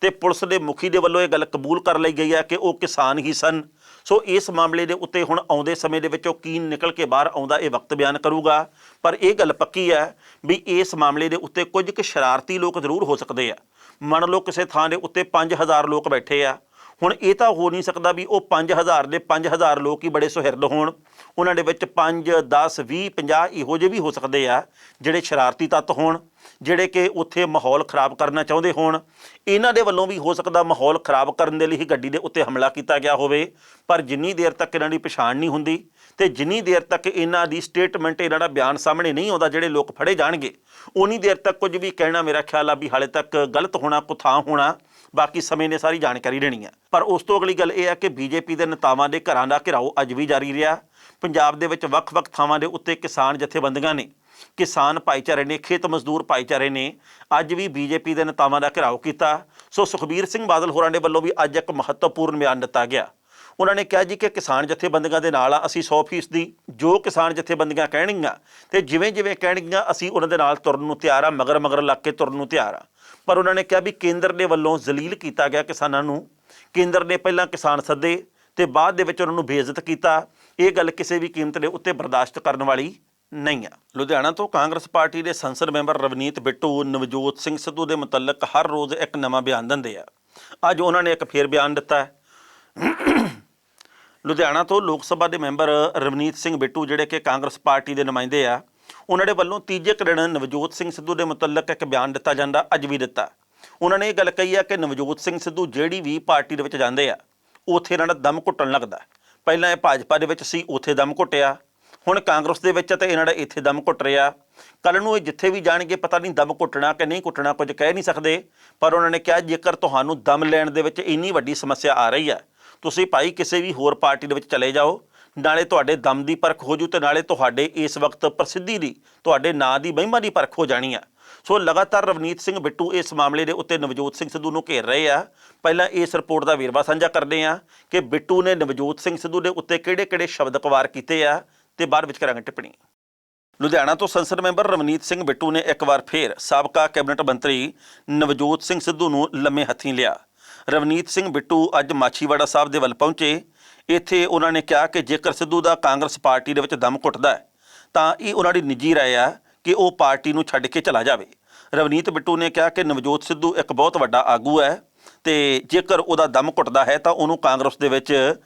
ਤੇ ਪੁਲਿਸ ਦੇ ਮੁਖੀ ਦੇ ਵੱਲੋਂ ਇਹ ਗੱਲ ਕਬੂਲ ਕਰ ਲਈ ਗਈ ਹੈ ਕਿ ਉਹ ਕਿਸਾਨ ਹੀ ਸਨ, ਸੋ ਇਸ ਮਾਮਲੇ ਦੇ ਉੱਤੇ ਹੁਣ ਆਉਂਦੇ ਸਮੇਂ ਦੇ ਵਿੱਚ ਉਹ ਕੀ ਨਿਕਲ ਕੇ ਬਾਹਰ ਆਉਂਦਾ ਇਹ ਵਕਤ ਬਿਆਨ ਕਰੂਗਾ। ਪਰ ਇਹ ਗੱਲ ਪੱਕੀ ਹੈ ਵੀ ਇਸ ਮਾਮਲੇ ਦੇ ਉੱਤੇ ਕੁਝ ਕੁ ਸ਼ਰਾਰਤੀ ਲੋਕ ਜ਼ਰੂਰ ਹੋ ਸਕਦੇ ਆ। ਮੰਨ ਲਓ ਕਿਸੇ ਥਾਂ ਦੇ ਉੱਤੇ 5000 ਲੋਕ ਬੈਠੇ ਆ, ਹੁਣ ਇਹ ਤਾਂ ਹੋ ਨਹੀਂ ਸਕਦਾ ਵੀ ਉਹ 5000 ਦੇ 5000 ਲੋਕ ਹੀ ਬੜੇ ਸੁਹਿਰਦ ਹੋਣ। ਉਹਨਾਂ ਦੇ ਵਿੱਚ 5 10 20 50 ਇਹੋ ਜਿਹੇ ਵੀ ਹੋ ਸਕਦੇ ਆ ਜਿਹੜੇ ਸ਼ਰਾਰਤੀ ਤੱਤ ਹੋਣ, ਜਿਹੜੇ ਕਿ ਉੱਥੇ ਮਾਹੌਲ ਖਰਾਬ ਕਰਨਾ ਚਾਹੁੰਦੇ ਹੋਣ। ਇਹਨਾਂ ਦੇ ਵੱਲੋਂ ਵੀ ਹੋ ਸਕਦਾ ਮਾਹੌਲ ਖਰਾਬ ਕਰਨ ਦੇ ਲਈ ਹੀ ਗੱਡੀ ਦੇ ਉੱਤੇ ਹਮਲਾ ਕੀਤਾ ਗਿਆ ਹੋਵੇ। ਪਰ ਜਿੰਨੀ ਦੇਰ ਤੱਕ ਇਹਨਾਂ ਦੀ ਪਛਾਣ ਨਹੀਂ ਹੁੰਦੀ ਤੇ ਜਿੰਨੀ ਦੇਰ ਤੱਕ ਇਹਨਾਂ ਦੀ ਸਟੇਟਮੈਂਟ, ਇਹਨਾਂ ਦਾ ਬਿਆਨ ਸਾਹਮਣੇ ਨਹੀਂ ਆਉਂਦਾ, ਜਿਹੜੇ ਲੋਕ ਫੜੇ ਜਾਣਗੇ, ਉਨੀ ਦੇਰ ਤੱਕ ਕੁਝ ਵੀ ਕਹਿਣਾ ਮੇਰਾ ਖਿਆਲ ਆ ਵੀ ਹਾਲੇ ਤੱਕ ਗਲਤ ਹੋਣਾ, ਕੁਥਾਂ ਹੋਣਾ। ਬਾਕੀ ਸਮੇਂ ਨੇ ਸਾਰੀ ਜਾਣਕਾਰੀ ਦੇਣੀ ਹੈ। ਪਰ ਉਸ ਤੋਂ ਅਗਲੀ ਗੱਲ ਇਹ ਹੈ ਕਿ ਬੀਜੇਪੀ ਦੇ ਨੇਤਾਵਾਂ ਦੇ ਘਰਾਂ ਦਾ ਘਿਰਾਓ ਅੱਜ ਵੀ ਜਾਰੀ ਰਿਹਾ। ਪੰਜਾਬ ਦੇ ਵਿੱਚ ਵੱਖ-ਵੱਖ ਥਾਵਾਂ ਦੇ ਉੱਤੇ ਕਿਸਾਨ ਜਥੇਬੰਦੀਆਂ ਨੇ, ਕਿਸਾਨ ਭਾਈਚਾਰੇ ਨੇ, ਖੇਤ ਮਜ਼ਦੂਰ ਭਾਈਚਾਰੇ ਨੇ ਅੱਜ ਵੀ ਬੀਜੇਪੀ ਦੇ ਨੇਤਾਵਾਂ ਦਾ ਘਿਰਾਓ ਕੀਤਾ। ਸੋ ਸੁਖਬੀਰ ਸਿੰਘ ਬਾਦਲ ਹੋਰਾਂ ਦੇ ਵੱਲੋਂ ਵੀ ਅੱਜ ਇੱਕ ਮਹੱਤਵਪੂਰਨ ਬਿਆਨ ਦਿੱਤਾ ਗਿਆ। ਉਹਨਾਂ ਨੇ ਕਿਹਾ ਜੀ ਕਿ ਕਿਸਾਨ ਜਥੇਬੰਦੀਆਂ ਦੇ ਨਾਲ ਆ, ਅਸੀਂ 100% ਦੀ ਜੋ ਕਿਸਾਨ ਜਥੇਬੰਦੀਆਂ ਕਹਿਣਗੀਆਂ ਤੇ ਜਿਵੇਂ ਕਹਿਣਗੀਆਂ ਅਸੀਂ ਉਹਨਾਂ ਦੇ ਨਾਲ ਤੁਰਨ ਨੂੰ ਤਿਆਰ ਆ, ਮਗਰ ਲੱਗ ਕੇ ਤੁਰਨ ਨੂੰ ਤਿਆਰ ਆ। ਪਰ ਉਹਨਾਂ ਨੇ ਕਿਹਾ ਵੀ ਕੇਂਦਰ ਦੇ ਵੱਲੋਂ ਜ਼ਲੀਲ ਕੀਤਾ ਗਿਆ ਕਿਸਾਨਾਂ ਨੂੰ। ਕੇਂਦਰ ਨੇ ਪਹਿਲਾਂ ਕਿਸਾਨ ਸੱਦੇ ਤੇ ਬਾਅਦ ਦੇ ਵਿੱਚ ਉਹਨਾਂ ਨੂੰ ਬੇਇੱਜ਼ਤ ਕੀਤਾ। ਇਹ ਗੱਲ ਕਿਸੇ ਵੀ ਕੀਮਤ ਦੇ ਉੱਤੇ ਬਰਦਾਸ਼ਤ ਕਰਨ ਵਾਲੀ ਨਹੀਂ ਆ। ਲੁਧਿਆਣਾ ਤੋਂ ਕਾਂਗਰਸ ਪਾਰਟੀ ਦੇ ਸੰਸਦ ਮੈਂਬਰ ਰਵਨੀਤ ਬਿੱਟੂ ਨਵਜੋਤ ਸਿੰਘ ਸਿੱਧੂ ਦੇ ਮੁਤਲਕ ਹਰ ਰੋਜ਼ ਇੱਕ ਨਵਾਂ ਬਿਆਨ ਦਿੰਦੇ ਆ। ਅੱਜ ਉਹਨਾਂ ਨੇ ਇੱਕ ਫੇਰ ਬਿਆਨ ਦਿੱਤਾ ਹੈ। ਲੁਧਿਆਣਾ ਤੋਂ ਲੋਕ ਸਭਾ ਦੇ ਮੈਂਬਰ ਰਵਨੀਤ ਸਿੰਘ ਬਿੱਟੂ, ਜਿਹੜੇ ਕਿ ਕਾਂਗਰਸ ਪਾਰਟੀ ਦੇ ਨੁਮਾਇੰਦੇ ਆ, ਉਹਨਾਂ ਦੇ ਵੱਲੋਂ ਤੀਜੇ ਦਿਨ ਨਵਜੋਤ ਸਿੰਘ ਸਿੱਧੂ ਦੇ ਮੁਤਲਕ ਇੱਕ ਬਿਆਨ ਦਿੱਤਾ ਜਾਂਦਾ, ਅੱਜ ਵੀ ਦਿੱਤਾ। ਉਹਨਾਂ ਨੇ ਇਹ ਗੱਲ ਕਹੀ ਹੈ ਕਿ ਨਵਜੋਤ ਸਿੰਘ ਸਿੱਧੂ ਜਿਹੜੀ ਵੀ ਪਾਰਟੀ ਦੇ ਵਿੱਚ ਜਾਂਦੇ ਆ ਉੱਥੇ ਇਹਨਾਂ ਦਾ ਦਮ ਘੁੱਟਣ ਲੱਗਦਾ। ਪਹਿਲਾਂ ਇਹ ਭਾਜਪਾ ਦੇ ਵਿੱਚ ਸੀ, ਉੱਥੇ ਦਮ ਘੁੱਟਿਆ, ਹੁਣ ਕਾਂਗਰਸ ਦੇ ਵਿੱਚ ਤੇ ਇਹਨਾਂ ਦਾ ਇੱਥੇ ਦਮ ਘੁੱਟ ਰਿਹਾ। ਕੱਲ੍ਹ ਨੂੰ ਇਹ ਜਿੱਥੇ ਵੀ ਜਾਣਗੇ ਪਤਾ ਨਹੀਂ ਦਮ ਘੁੱਟਣਾ ਕਿ ਨਹੀਂ ਘੁੱਟਣਾ, ਕੁਝ ਕਹਿ ਨਹੀਂ ਸਕਦੇ। ਪਰ ਉਹਨਾਂ ਨੇ ਕਿਹਾ ਜੇਕਰ ਤੁਹਾਨੂੰ ਦਮ ਲੈਣ ਦੇ ਵਿੱਚ ਇੰਨੀ ਵੱਡੀ ਸਮੱਸਿਆ ਆ ਰਹੀ ਹੈ, ਤੁਸੀਂ ਭਾਈ ਕਿਸੇ ਵੀ ਹੋਰ ਪਾਰਟੀ ਦੇ ਵਿੱਚ ਚਲੇ ਜਾਓ, ਨਾਲੇ ਤੁਹਾਡੇ ਦਮ ਦੀ ਪਰਖ ਹੋ ਜੂ ਤੇ ਨਾਲੇ ਤੁਹਾਡੇ ਇਸ ਵਕਤ ਪ੍ਰਸਿੱਧੀ ਦੀ, ਤੁਹਾਡੇ ਨਾਂ ਦੀ ਮਹਿਮਾ ਦੀ ਪਰਖ ਹੋ ਜਾਣੀ ਆ। ਸੋ ਲਗਾਤਾਰ ਰਵਨੀਤ ਸਿੰਘ ਬਿੱਟੂ ਇਸ ਮਾਮਲੇ ਦੇ ਉੱਤੇ ਨਵਜੋਤ ਸਿੰਘ ਸਿੱਧੂ ਨੂੰ ਘੇਰ ਰਹੇ ਆ। ਪਹਿਲਾਂ ਇਸ ਰਿਪੋਰਟ ਦਾ ਵੇਰਵਾ ਸਾਂਝਾ ਕਰਦੇ ਆ ਕਿ ਬਿੱਟੂ ਨੇ ਨਵਜੋਤ ਸਿੰਘ ਸਿੱਧੂ ਦੇ ਉੱਤੇ ਕਿਹੜੇ ਸ਼ਬਦ ਕੁਵਾਰ ਕੀਤੇ ਆ ਤੇ ਬਾਅਦ ਵਿੱਚ ਕਰਾਂਗੇ ਟਿੱਪਣੀ। ਲੁਧਿਆਣਾ ਤੋਂ ਸੰਸਦ ਮੈਂਬਰ ਰਵਨੀਤ ਸਿੰਘ ਬਿੱਟੂ ਨੇ ਇੱਕ ਵਾਰ ਫੇਰ ਸਾਬਕਾ ਕੈਬਨਿਟ ਮੰਤਰੀ ਨਵਜੋਤ ਸਿੰਘ ਸਿੱਧੂ ਨੂੰ ਲੰਮੇ ਹੱਥੀਂ ਲਿਆ। ਰਵਨੀਤ ਸਿੰਘ ਬਿੱਟੂ ਅੱਜ ਮਾਛੀਵਾੜਾ ਸਾਹਿਬ ਦੇ ਵੱਲ ਪਹੁੰਚੇ। ਇੱਥੇ ਉਹਨਾਂ ਨੇ ਕਿਹਾ ਕਿ ਜੇਕਰ ਸਿੱਧੂ ਦਾ ਕਾਂਗਰਸ ਪਾਰਟੀ ਦੇ ਵਿੱਚ ਦਮ ਘੁੱਟਦਾ ਹੈ ਤਾਂ ਇਹ ਉਹਨਾਂ ਦੀ ਨਿੱਜੀ ਰਾਏ ਆ ਕਿ ਉਹ ਪਾਰਟੀ ਨੂੰ ਛੱਡ ਕੇ ਚਲਾ ਜਾਵੇ। ਰਵਨੀਤ ਬਿੱਟੂ ਨੇ ਕਿਹਾ ਕਿ ਨਵਜੋਤ ਸਿੱਧੂ ਇੱਕ ਬਹੁਤ ਵੱਡਾ ਆਗੂ ਹੈ ਤੇ ਜੇਕਰ ਉਹਦਾ ਦਮ ਘੁੱਟਦਾ ਹੈ ਤਾਂ ਉਹਨੂੰ ਕਾਂਗਰਸ ਦੇ ਵਿੱਚ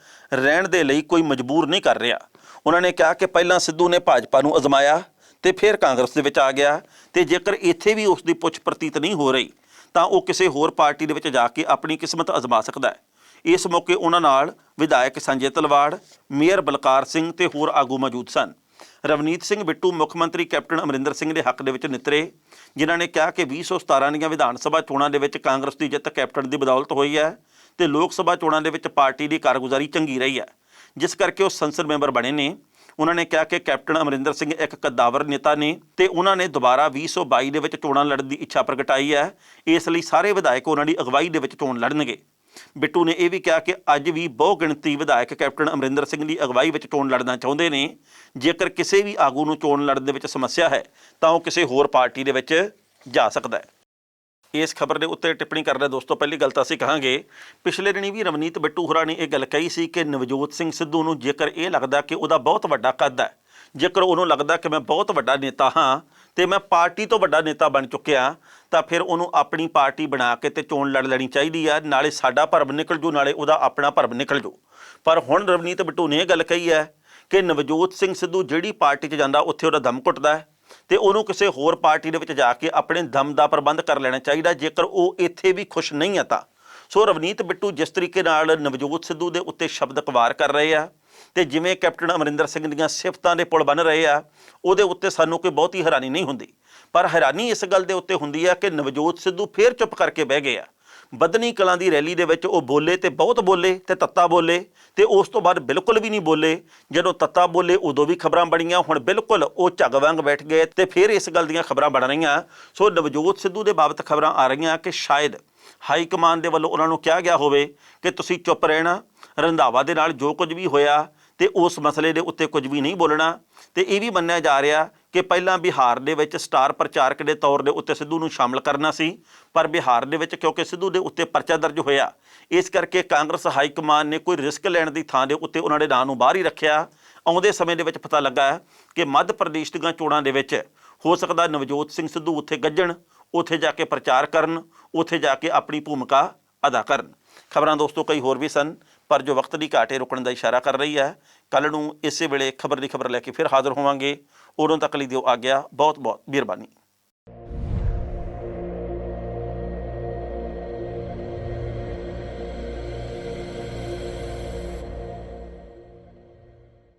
ਰਹਿਣ ਦੇ ਲਈ ਕੋਈ ਮਜਬੂਰ ਨਹੀਂ ਕਰ ਰਿਹਾ। ਉਹਨਾਂ ਨੇ ਕਿਹਾ ਕਿ ਪਹਿਲਾਂ ਸਿੱਧੂ ਨੇ ਭਾਜਪਾ ਨੂੰ ਅਜ਼ਮਾਇਆ ਤੇ ਫਿਰ ਕਾਂਗਰਸ ਦੇ ਵਿੱਚ ਆ ਗਿਆ ਤੇ ਜੇਕਰ ਇੱਥੇ ਵੀ ਉਸ ਦੀ ਪੁੱਛ ਪ੍ਰਤੀਤ ਨਹੀਂ ਹੋ ਰਹੀ ਤਾਂ ਉਹ ਕਿਸੇ ਹੋਰ ਪਾਰਟੀ ਦੇ ਵਿੱਚ ਜਾ ਕੇ ਆਪਣੀ ਕਿਸਮਤ ਅਜ਼ਮਾ ਸਕਦਾ ਹੈ। ਇਸ ਮੌਕੇ ਉਹਨਾਂ ਨਾਲ ਵਿਧਾਇਕ ਸੰਜੇ ਤਲਵਾੜ, ਮੇਅਰ ਬਲਕਾਰ ਸਿੰਘ ਤੇ ਹੋਰ ਆਗੂ ਮੌਜੂਦ ਸਨ। ਰਵਨੀਤ ਸਿੰਘ ਬਿੱਟੂ ਮੁੱਖ ਮੰਤਰੀ ਕੈਪਟਨ ਅਮਰਿੰਦਰ ਸਿੰਘ ਦੇ ਹੱਕ ਦੇ ਵਿੱਚ ਨਿੱਤਰੇ, ਜਿਨ੍ਹਾਂ ਨੇ ਕਿਹਾ ਕਿ 2017 ਦੀਆਂ ਵਿਧਾਨ ਸਭਾ ਚੋਣਾਂ ਦੇ ਵਿੱਚ ਕਾਂਗਰਸ ਦੀ ਜਿੱਤ ਕੈਪਟਨ ਦੀ ਬਦੌਲਤ ਹੋਈ ਹੈ ਤੇ ਲੋਕ ਸਭਾ ਚੋਣਾਂ ਦੇ ਵਿੱਚ ਪਾਰਟੀ ਦੀ ਕਾਰਗੁਜ਼ਾਰੀ ਚੰਗੀ ਰਹੀ ਹੈ, ਜਿਸ ਕਰਕੇ ਉਹ ਸੰਸਦ ਮੈਂਬਰ ਬਣੇ ਨੇ। ਉਹਨਾਂ ਨੇ ਕਿਹਾ ਕਿ ਕੈਪਟਨ ਅਮਰਿੰਦਰ ਸਿੰਘ ਇੱਕ ਕਦਾਵਰ ਨੇਤਾ ਨੇ ਤੇ ਉਹਨਾਂ ਨੇ ਦੁਬਾਰਾ 2022 ਦੇ ਵਿੱਚ ਚੋਣਾਂ ਲੜਨ ਦੀ ਇੱਛਾ ਪ੍ਰਗਟਾਈ ਹੈ। ਇਸ ਲਈ ਸਾਰੇ ਵਿਧਾਇਕ ਉਹਨਾਂ ਦੀ ਅਗਵਾਈ ਦੇ ਵਿੱਚ ਚੋਣ ਲੜਨਗੇ। ਬਿੱਟੂ ਨੇ ਇਹ ਵੀ ਕਿਹਾ ਕਿ ਅੱਜ ਵੀ ਬਹੁ ਗਿਣਤੀ ਵਿਧਾਇਕ ਕੈਪਟਨ ਅਮਰਿੰਦਰ ਸਿੰਘ ਦੀ ਅਗਵਾਈ ਵਿੱਚ ਚੋਣ ਲੜਨਾ ਚਾਹੁੰਦੇ ਨੇ। ਜੇਕਰ ਕਿਸੇ ਵੀ ਆਗੂ ਨੂੰ ਚੋਣ ਲੜਨ ਦੇ ਵਿੱਚ ਸਮੱਸਿਆ ਹੈ ਤਾਂ ਉਹ ਕਿਸੇ ਹੋਰ ਪਾਰਟੀ ਦੇ ਵਿੱਚ ਜਾ ਸਕਦਾ ਹੈ। ਇਸ ਖਬਰ ਦੇ ਉੱਤੇ ਟਿੱਪਣੀ ਕਰਦਾ ਦੋਸਤੋ, ਪਹਿਲੀ ਗੱਲ ਤਾਂ ਅਸੀਂ ਕਹਾਂਗੇ, ਪਿਛਲੇ ਦਿਨੀ ਵੀ ਰਵਨੀਤ ਬਿੱਟੂ ਹੋਰਾਂ ਨੇ ਇਹ ਗੱਲ ਕਹੀ ਸੀ ਕਿ ਨਵਜੋਤ ਸਿੰਘ ਸਿੱਧੂ ਨੂੰ ਜੇਕਰ ਇਹ ਲੱਗਦਾ ਕਿ ਉਹਦਾ ਬਹੁਤ ਵੱਡਾ ਕੱਦ ਹੈ, ਜੇਕਰ ਉਹਨੂੰ ਲੱਗਦਾ ਕਿ ਮੈਂ ਬਹੁਤ ਵੱਡਾ ਨੇਤਾ ਹਾਂ ਤੇ ਮੈਂ ਪਾਰਟੀ ਤੋਂ ਵੱਡਾ ਨੇਤਾ ਬਣ ਚੁੱਕਿਆ, ਤਾਂ ਫਿਰ ਉਹਨੂੰ ਆਪਣੀ ਪਾਰਟੀ ਬਣਾ ਕੇ ਤੇ ਚੋਣ ਲੜ ਲੈਣੀ ਚਾਹੀਦੀ ਆ। ਨਾਲੇ ਸਾਡਾ ਭਰਮ ਨਿਕਲ ਜੂ, ਨਾਲੇ ਉਹਦਾ ਆਪਣਾ ਭਰਮ ਨਿਕਲ ਜੂ। ਪਰ ਹੁਣ ਰਵਨੀਤ ਬਿੱਟੂ ਨੇ ਇਹ ਗੱਲ ਕਹੀ ਹੈ ਕਿ ਨਵਜੋਤ ਸਿੰਘ ਸਿੱਧੂ ਜਿਹੜੀ ਪਾਰਟੀ 'ਚ ਜਾਂਦਾ ਉੱਥੇ ਉਹਦਾ ਦਮ ਘੁੱਟਦਾ ਹੈ ਤੇ ਉਹਨੂੰ ਕਿਸੇ ਹੋਰ ਪਾਰਟੀ ਦੇ ਵਿੱਚ ਜਾ ਕੇ ਆਪਣੇ ਦਮ ਦਾ ਪ੍ਰਬੰਧ ਕਰ ਲੈਣਾ ਚਾਹੀਦਾ, ਜੇਕਰ ਉਹ ਇੱਥੇ ਵੀ ਖੁਸ਼ ਨਹੀਂ ਹੈ ਤਾਂ। ਸੋ ਰਵਨੀਤ ਬਿੱਟੂ ਜਿਸ ਤਰੀਕੇ ਨਾਲ ਨਵਜੋਤ ਸਿੱਧੂ ਦੇ ਉੱਤੇ ਸ਼ਬਦਕ ਵਾਰ ਕਰ ਰਹੇ ਆ ਤੇ ਜਿਵੇਂ ਕੈਪਟਨ ਅਮਰਿੰਦਰ ਸਿੰਘ ਦੀਆਂ ਸਿਫਤਾਂ ਦੇ ਪੁਲ ਬਣ ਰਹੇ ਆ, ਉਹਦੇ ਉੱਤੇ ਸਾਨੂੰ ਕੋਈ ਬਹੁਤੀ ਹੈਰਾਨੀ ਨਹੀਂ ਹੁੰਦੀ। ਪਰ ਹੈਰਾਨੀ ਇਸ ਗੱਲ ਦੇ ਉੱਤੇ ਹੁੰਦੀ ਆ ਕਿ ਨਵਜੋਤ ਸਿੱਧੂ ਫੇਰ ਚੁੱਪ ਕਰਕੇ ਬਹਿ ਗਏ ਆ। ਬਦਨੀ ਕਲਾਂ ਦੀ ਰੈਲੀ ਦੇ ਵਿੱਚ ਉਹ ਬੋਲੇ ਤੇ ਬਹੁਤ ਬੋਲੇ ਤੇ ਤੱਤਾ ਬੋਲੇ ਤੇ ਉਸ ਤੋਂ ਬਾਅਦ ਬਿਲਕੁਲ ਵੀ ਨਹੀਂ ਬੋਲੇ। ਜਦੋਂ ਤੱਤਾ ਬੋਲੇ ਉਦੋਂ ਵੀ ਖਬਰਾਂ ਬਣੀਆਂ, ਹੁਣ ਬਿਲਕੁਲ ਉਹ ਝੱਗ ਵਾਂਗ ਬੈਠ ਗਏ ਤੇ ਫਿਰ ਇਸ ਗੱਲ ਦੀਆਂ ਖਬਰਾਂ ਬਣ ਰਹੀਆਂ। ਸੋ ਨਵਜੋਤ ਸਿੱਧੂ ਦੇ ਬਾਬਤ ਖਬਰਾਂ ਆ ਰਹੀਆਂ ਕਿ ਸ਼ਾਇਦ ਹਾਈ ਕਮਾਨ ਦੇ ਵੱਲੋਂ ਉਹਨਾਂ ਨੂੰ ਕਿਹਾ ਗਿਆ ਹੋਵੇ ਕਿ ਤੁਸੀਂ ਚੁੱਪ ਰਹਿਣਾ, ਰੰਧਾਵਾ ਦੇ ਨਾਲ ਜੋ ਕੁਝ ਵੀ ਹੋਇਆ ਤੇ ਉਸ ਮਸਲੇ ਦੇ ਉੱਤੇ ਕੁਝ ਵੀ ਨਹੀਂ ਬੋਲਣਾ। ਤੇ ਇਹ ਵੀ ਮੰਨਿਆ ਜਾ ਰਿਹਾ ਕਿ ਪਹਿਲਾਂ ਬਿਹਾਰ ਦੇ ਵਿੱਚ ਸਟਾਰ ਪ੍ਰਚਾਰਕ ਦੇ ਤੌਰ ਦੇ ਉੱਤੇ ਸਿੱਧੂ ਨੂੰ ਸ਼ਾਮਲ ਕਰਨਾ ਸੀ, ਪਰ ਬਿਹਾਰ ਦੇ ਵਿੱਚ ਕਿਉਂਕਿ ਸਿੱਧੂ ਦੇ ਉੱਤੇ ਪਰਚਾ ਦਰਜ ਹੋਇਆ, ਇਸ ਕਰਕੇ ਕਾਂਗਰਸ ਹਾਈ ਕਮਾਨ ਨੇ ਕੋਈ ਰਿਸਕ ਲੈਣ ਦੀ ਥਾਂ ਦੇ ਉੱਤੇ ਉਹਨਾਂ ਦੇ ਨਾਂ ਨੂੰ ਬਾਹਰ ਹੀ ਰੱਖਿਆ। ਆਉਂਦੇ ਸਮੇਂ ਦੇ ਵਿੱਚ ਪਤਾ ਲੱਗਾ ਕਿ ਮੱਧ ਪ੍ਰਦੇਸ਼ ਦੀਆਂ ਚੋਣਾਂ ਦੇ ਵਿੱਚ ਹੋ ਸਕਦਾ ਨਵਜੋਤ ਸਿੰਘ ਸਿੱਧੂ ਉੱਥੇ ਗੱਜਣ, ਉੱਥੇ ਜਾ ਕੇ ਪ੍ਰਚਾਰ ਕਰਨ, ਉੱਥੇ ਜਾ ਕੇ ਆਪਣੀ ਭੂਮਿਕਾ ਅਦਾ ਕਰਨ। ਖਬਰਾਂ ਦੋਸਤੋ ਕਈ ਹੋਰ ਵੀ ਸਨ, ਪਰ ਜੋ ਵਕਤ ਦੀ ਘਾਟ ਰੁਕਣ ਦਾ ਇਸ਼ਾਰਾ ਕਰ ਰਹੀ ਹੈ। ਕੱਲ੍ਹ ਨੂੰ ਇਸੇ ਵੇਲੇ ਖਬਰ ਦੀ ਖਬਰ ਲੈ ਕੇ ਫਿਰ ਹਾਜ਼ਰ ਹੋਵਾਂਗੇ। ਉਦੋਂ ਤੱਕ ਲਈ ਦਿਓ ਆਗਿਆ। ਬਹੁਤ ਬਹੁਤ ਮਿਹਰਬਾਨੀ।